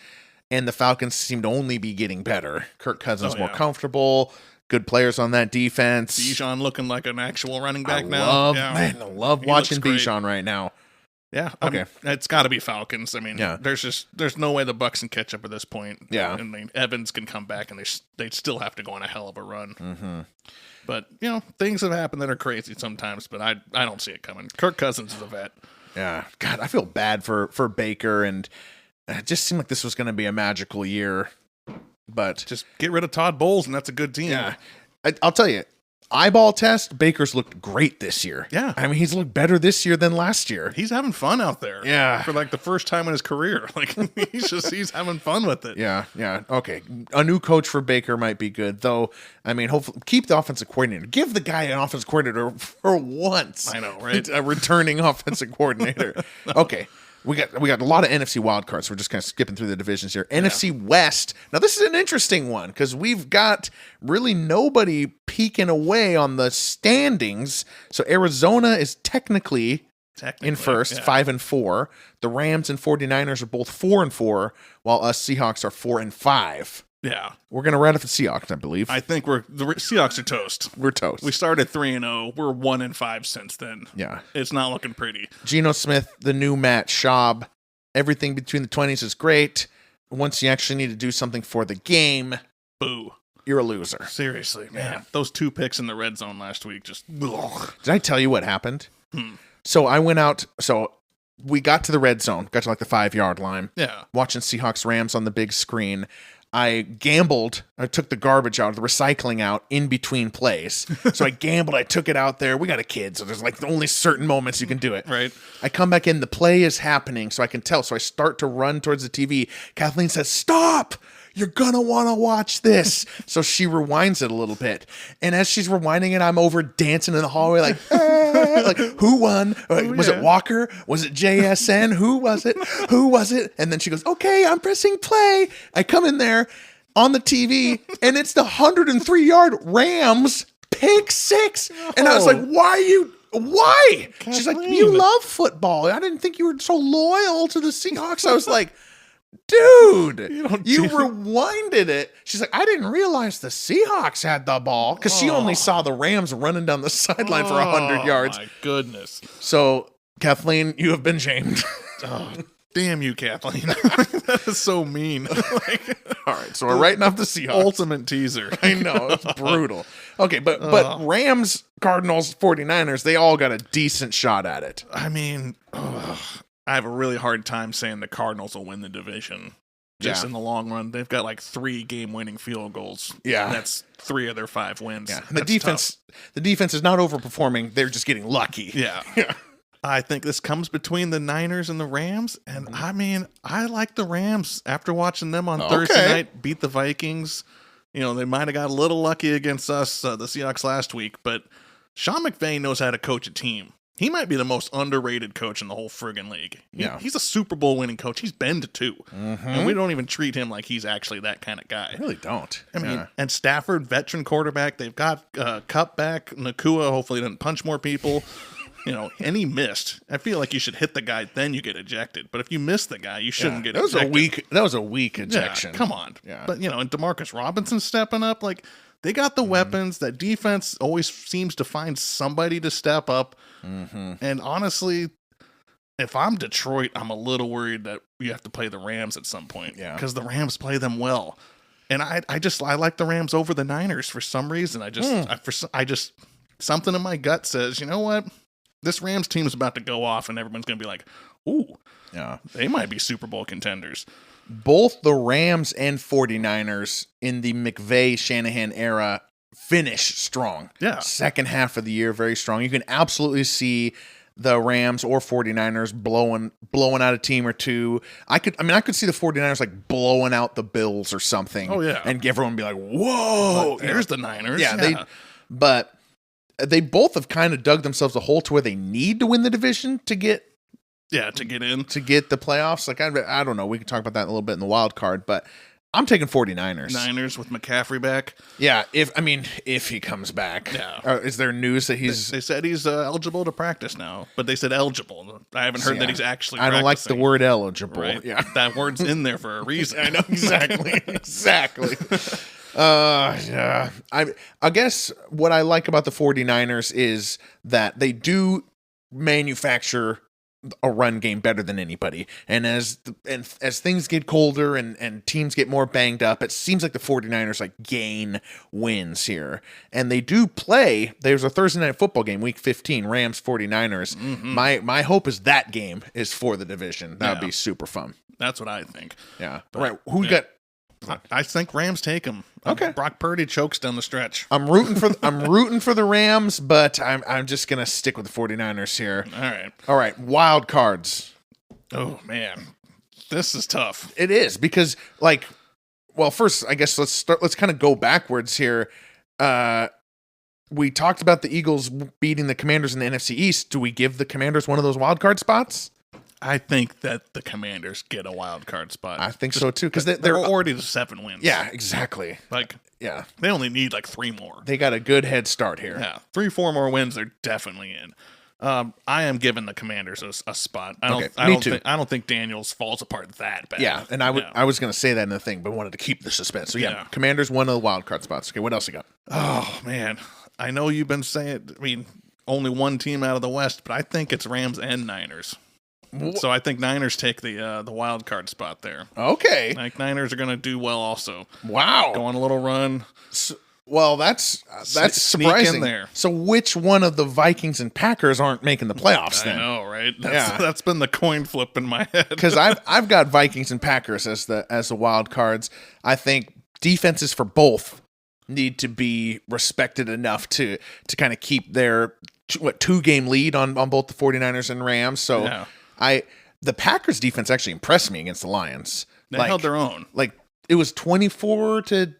and the Falcons seem to only be getting better. Kirk Cousins more comfortable, good players on that defense. Bijan looking like an actual running back now. I love watching Bijan right now. Yeah. Okay. It's got to be Falcons. I mean, there's no way the Bucks can catch up at this point. Yeah. I mean, Evans can come back, and they'd still have to go on a hell of a run. Mm-hmm. But, things have happened that are crazy sometimes, but I don't see it coming. Kirk Cousins is a vet. Yeah. God, I feel bad for Baker, and it just seemed like this was going to be a magical year. But just get rid of Todd Bowles, and that's a good team. Yeah. I'll tell you, eyeball test, Baker's looked great this year. Yeah. I mean, he's looked better this year than last year. He's having fun out there. Yeah. For like the first time in his career. Like he's having fun with it. Yeah. Yeah. Okay. A new coach for Baker might be good, though. I mean, hopefully keep the offensive coordinator. Give the guy an offensive coordinator for once. I know, right? A returning offensive coordinator. Okay. We got a lot of NFC wildcards. We're just kind of skipping through the divisions here. Yeah. NFC West. Now, this is an interesting one because we've got really nobody peeking away on the standings. So Arizona is technically in first, 5-4. The Rams and 49ers are both 4-4, while us Seahawks are 4-5. Yeah. We're going to run up the Seahawks, I believe. I think the Seahawks are toast. We're toast. We started 3-0. We're 1-5 since then. Yeah. It's not looking pretty. Geno Smith, the new Matt Schaub. Everything between the 20s is great. Once you actually need to do something for the game, boo. You're a loser. Seriously, man. Yeah. Those 2 picks in the red zone last week just... Ugh. Did I tell you what happened? So I went out... So we got to the red zone. Got to like the 5-yard line. Yeah. Watching Seahawks Rams on the big screen. I gambled. I took the garbage out, the recycling out in between plays. So I gambled. I took it out there. We got a kid, so there's like only certain moments you can do it. Right. I come back in. The play is happening, so I can tell. So I start to run towards the TV. Kathleen says, "Stop! You're going to want to watch this." So she rewinds it a little bit. And as she's rewinding it, I'm over dancing in the hallway like, like who won? Was it Walker? Was it JSN? Who was it? Who was it? And then she goes, "Okay, I'm pressing play." I come in there on the TV, and it's the 103-yard Rams pick 6. And I was like, why? Kathleen. She's like, "You love football. I didn't think you were so loyal to the Seahawks." I was like, dude, you rewinded it. She's like, "I didn't realize the Seahawks had the ball," because she only saw the Rams running down the sideline for 100 yards. My goodness. So, Kathleen, you have been shamed. Damn you, Kathleen. That is so mean. All right, so we're writing off the Seahawks. Ultimate teaser. I know, it's brutal. Okay, but Rams, Cardinals, 49ers, they all got a decent shot at it. I mean, I have a really hard time saying the Cardinals will win the division. Just in the long run, they've got like 3 game-winning field goals. Yeah, and that's 3 of their 5 wins. Yeah, and the defense is not overperforming. They're just getting lucky. Yeah. I think this comes between the Niners and the Rams, and I mean, I like the Rams after watching them on Thursday night beat the Vikings. They might have got a little lucky against us, the Seahawks last week, but Sean McVay knows how to coach a team. He might be the most underrated coach in the whole friggin' league. He's a Super Bowl winning coach. He's been to 2. And we don't even treat him like he's actually that kind of guy. I really don't. I mean, and Stafford, veteran quarterback. They've got Cup back. Nakua hopefully doesn't punch more people. And he missed. I feel like you should hit the guy, then you get ejected. But if you miss the guy, you shouldn't get ejected. That was a weak ejection. Yeah, come on. Yeah. But, and DeMarcus Robinson stepping up, like, they got the weapons. That defense always seems to find somebody to step up. Mm-hmm. And honestly, if I'm Detroit, I'm a little worried that you have to play the Rams at some point. Yeah. Because the Rams play them well. And I like the Rams over the Niners for some reason. I just something in my gut says, you know what? This Rams team is about to go off and everyone's going to be like, ooh, yeah, they might be Super Bowl contenders. Both the Rams and 49ers in the McVay-Shanahan era finish strong. Yeah. Second half of the year, very strong. You can absolutely see the Rams or 49ers blowing out a team or two. I could see the 49ers like blowing out the Bills or something. Oh, yeah. And everyone be like, whoa. There's the Niners. Yeah. But they both have kind of dug themselves a hole to where they need to win the division to get in. To get the playoffs. Like, I don't know. We can talk about that a little bit in the wild card, but I'm taking 49ers. Niners with McCaffrey back. Yeah, if he comes back. Yeah. Is there news that he's... They said he's eligible to practice now, but they said eligible. I haven't heard that he's actually I don't like the word eligible. Right? Yeah. That word's in there for a reason. I know, exactly. Exactly. Yeah. I guess what I like about the 49ers is that they do manufacture a run game better than anybody. And as things get colder and teams get more banged up, it seems like the 49ers like gain wins here. And they do play. There's a Thursday night football game, week 15, Rams 49ers. Mm-hmm. My hope is that game is for the division. That would be super fun. That's what I think. Yeah. All right. Who got? I think Rams take them. Okay. Brock Purdy chokes down the stretch. I'm rooting for the Rams, but I'm just gonna stick with the 49ers here. All right. Wild cards. Oh man, this is tough. It is because first I guess let's kind of go backwards here. We talked about the Eagles beating the Commanders in the NFC East. Do we give the Commanders one of those wild card spots? I think that the Commanders get a wild card spot. I think so too, because they're already to 7 wins. Yeah, exactly. They only need 3 more. They got a good head start here. Yeah, 3-4 more wins, they're definitely in. I am giving the Commanders a spot. I don't think Daniels falls apart that bad. Yeah, and I was going to say that in the thing, but wanted to keep the suspense. So yeah, Commanders one of the wild card spots. Okay, what else you got? Oh man, I know you've been saying. I mean, only one team out of the West, but I think it's Rams and Niners. So I think Niners take the wild card spot there. Okay. Like Niners are going to do well also. Wow. Go on a little run. Well, that's surprising. In there. So which one of the Vikings and Packers aren't making the playoffs then? I know, right? That's been the coin flip in my head. Because I've got Vikings and Packers as the wild cards. I think defenses for both need to be respected enough to kind of keep their 2-game lead on both the 49ers and Rams. So the Packers defense actually impressed me against the Lions. They held their own. Like it was 24-10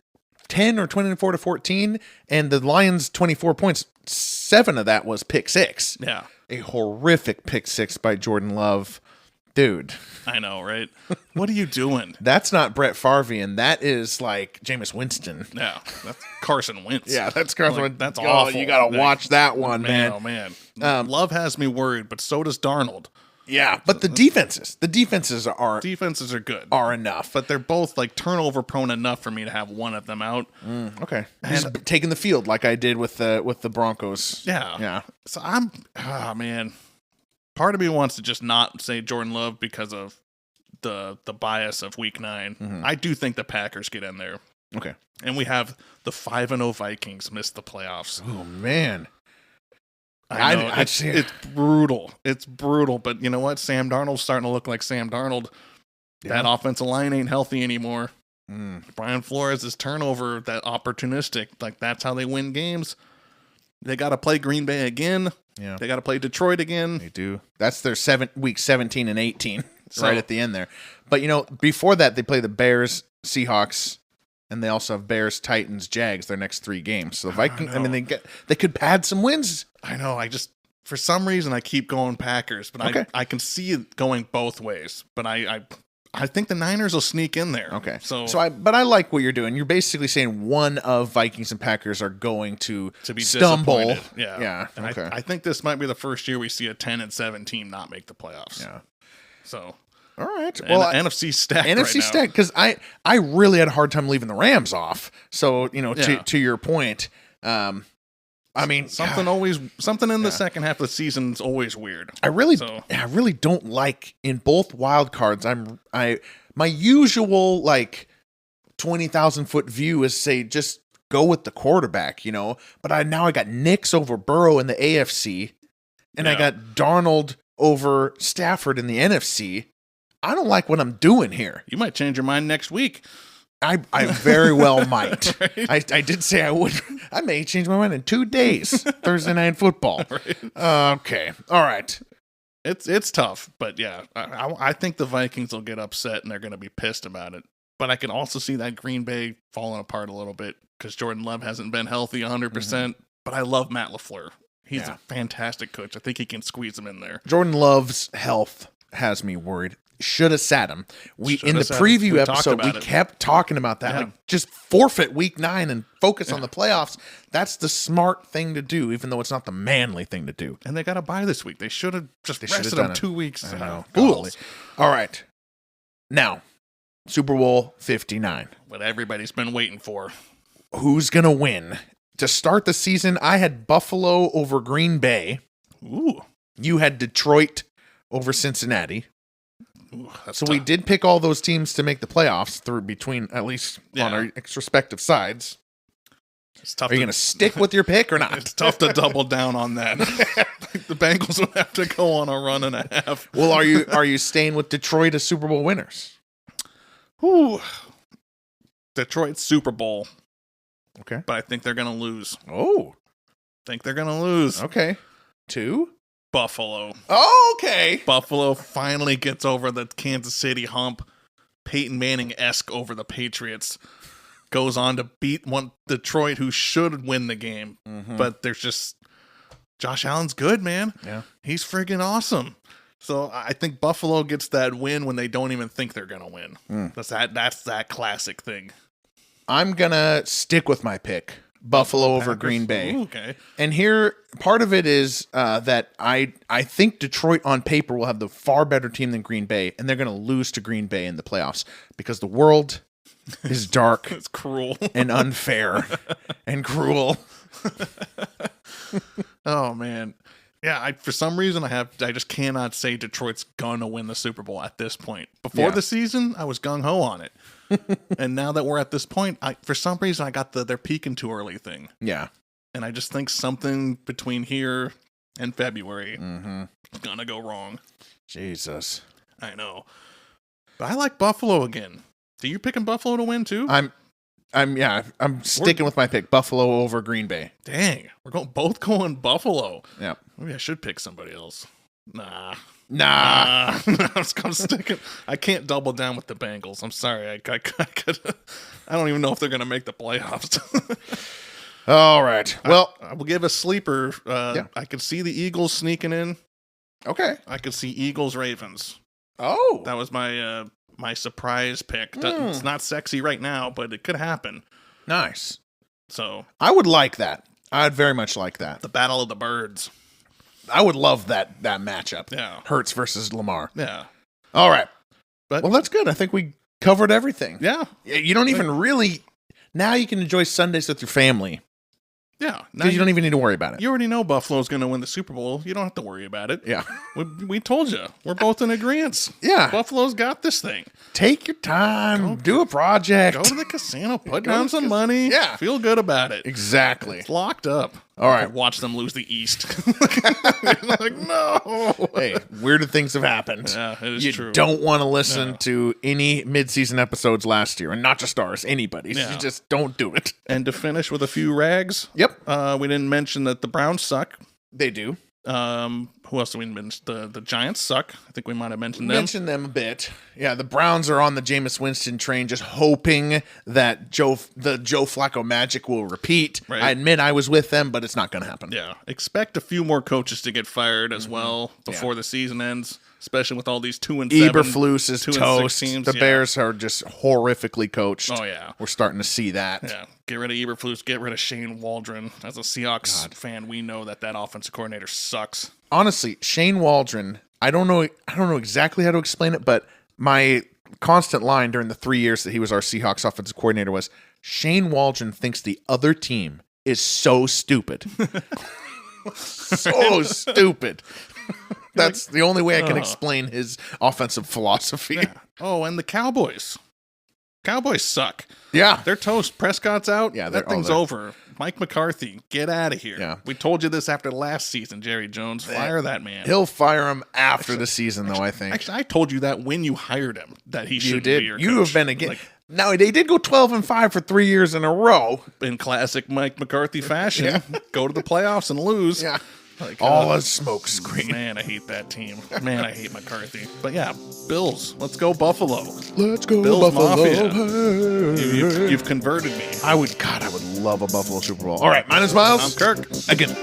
or 24-14, and the Lions 24 points. 7 of that was pick 6. Yeah, a horrific pick 6 by Jordan Love, dude. I know, right? What are you doing? That's not Brett Favre, and that is like Jameis Winston. Yeah, that's Carson Wentz. Yeah, that's Carson Wentz. That's awful. You gotta watch that one, man. Oh man, Love has me worried, but so does Darnold. Yeah, but the defenses are good, are enough, but they're both turnover prone enough for me to have one of them out. Okay, just taking the field like I did with the Broncos. Yeah. So man, part of me wants to just not say Jordan Love because of the bias of Week 9. Mm-hmm. I do think the Packers get in there. Okay, and we have the 5-0 Vikings miss the playoffs. Oh man. I know, it's brutal. It's brutal, but you know what? Sam Darnold's starting to look like Sam Darnold. Yeah. That offensive line ain't healthy anymore. Brian Flores' turnover, that opportunistic, that's how they win games. They got to play Green Bay again. Yeah. They got to play Detroit again. They do. That's their week 17 and 18, right at the end there. But before that, they play the Bears, Seahawks, and they also have Bears, Titans, Jags their next 3 games. So the Vikings, they could pad some wins. I know. I just, for some reason, I keep going Packers, but I can see it going both ways. But I I think the Niners will sneak in there. Okay. But I like what you're doing. You're basically saying one of Vikings and Packers are going to be stumble. disappointed. Yeah. And okay. I think this might be the first year we see a 10-7 team not make the playoffs. Yeah. So. All right. Well, NFC stacked. NFC stacked, because I really had a hard time leaving the Rams off. So, to your point, I mean, something in the second half of the season is always weird. I really don't like in both wild cards. My usual 20,000 foot view is say just go with the quarterback, But I got Knicks over Burrow in the AFC, and I got Darnold over Stafford in the NFC. I don't like what I'm doing here. You might change your mind next week. I very well might. Right? I did say I would. I may change my mind in 2 days. Thursday Night Football. Right. Okay. All right. It's tough, but yeah, I think the Vikings will get upset and they're going to be pissed about it. But I can also see that Green Bay falling apart a little bit because Jordan Love hasn't been healthy 100%. Mm-hmm. But I love Matt LaFleur. He's a fantastic coach. I think he can squeeze him in there. Jordan Love's health has me worried. Should have sat him. In the preview episode, we kept talking about that. Yeah. Just forfeit week 9 and focus on the playoffs. That's the smart thing to do, even though it's not the manly thing to do. And they got to bye this week. They should have just rested him 2 weeks. I know. Fools. All right. Now, Super Bowl 59. What everybody's been waiting for. Who's going to win? To start the season, I had Buffalo over Green Bay. Ooh. You had Detroit over Cincinnati. Ooh, so we did pick all those teams to make the playoffs between at least on our respective sides. It's tough. Are you going to stick with your pick or not? It's tough to double down on that. The Bengals would have to go on a run and a half. Well, are you staying with Detroit as Super Bowl winners? Ooh. Detroit Super Bowl. Okay. But I think they're going to lose. Oh. Think they're going to lose. Okay. 2? Buffalo. Oh, okay. Buffalo finally gets over the Kansas City hump. Peyton Manning-esque over the Patriots. Goes on to beat Detroit, who should win the game. Mm-hmm. But there's just... Josh Allen's good, man. Yeah. He's freaking awesome. So I think Buffalo gets that win when they don't even think they're going to win. That's that classic thing. I'm going to stick with my pick. Buffalo over Green Bay. Ooh, okay. And here, part of it is that I think Detroit on paper will have the far better team than Green Bay, and they're going to lose to Green Bay in the playoffs because the world is dark. It's cruel. And unfair and cruel. Oh, man. Yeah, for some reason, I just cannot say Detroit's going to win the Super Bowl at this point. Before the season, I was gung-ho on it. And now that we're at this point, for some reason, I got they're peaking too early thing. Yeah. And I just think something between here and February is going to go wrong. Jesus. I know. But I like Buffalo again. Are you picking Buffalo to win too? I'm sticking with my pick. Buffalo over Green Bay. Dang. We're both going Buffalo. Yeah. Maybe I should pick somebody else. Nah. I'm sticking. I can't double down with the Bengals. I'm sorry. I don't even know if they're going to make the playoffs. All right. Well, I will give a sleeper. I could see the Eagles sneaking in. Okay. I could see Eagles Ravens. Oh, that was my surprise pick. It's not sexy right now, but it could happen. Nice. So I would like that. I'd very much like that. The Battle of the Birds. I would love that matchup. Yeah. Hurts versus Lamar. Yeah. All right. But well, that's good. I think we covered everything. Yeah. You don't even really... Now you can enjoy Sundays with your family. Yeah. Because you don't even need to worry about it. You already know Buffalo's going to win the Super Bowl. You don't have to worry about it. Yeah. We told you. We're both in agreement. Yeah. Buffalo's got this thing. Take your time. Do a project. Go to the casino. Put down some money. Yeah. Feel good about it. Exactly. It's locked up. All right. Watch them lose the East. Like, no. Hey, weirder things have happened. Yeah, it is true. You don't want to listen to any mid-season episodes last year, and not just ours, anybody's. Yeah. You just don't do it. And to finish with a few rags. Yep. We didn't mention that the Browns suck. They do. Who else do we mention? The Giants suck. I think we might have mentioned them. Mention them a bit. Yeah, the Browns are on the Jameis Winston train, just hoping that the Joe Flacco magic will repeat. Right. I admit I was with them, but it's not going to happen. Yeah, expect a few more coaches to get fired as well before the season ends, especially with all these 2-7. Eberflus is 2-6 toast. teams. The Bears are just horrifically coached. Oh, yeah. We're starting to see that. Yeah, get rid of Eberflus, get rid of Shane Waldron. As a Seahawks fan, we know that offensive coordinator sucks. Honestly, Shane Waldron, I don't know exactly how to explain it, but my constant line during the 3 years that he was our Seahawks offensive coordinator was, Shane Waldron thinks the other team is so stupid. So stupid. That's the only way I can explain his offensive philosophy. Yeah. Oh, and the Cowboys. Cowboys suck. Yeah. They're toast. Prescott's out. Yeah, that thing's over. Mike McCarthy, get out of here. Yeah. We told you this after last season, Jerry Jones. Fire that man. He'll fire him after the season, though, I think. Actually, I told you that when you hired him, that he should be your coach. You have been again. Now, they did go 12-5 for 3 years in a row. In classic Mike McCarthy fashion, go to the playoffs and lose. Yeah. All a smoke screen. Man, I hate that team. Man, I hate McCarthy. But yeah, Bills. Let's go Buffalo. Let's go Bills Buffalo. Mafia. You've converted me. I would love a Buffalo Super Bowl. All right, mine is Miles. I'm Kirk. Again.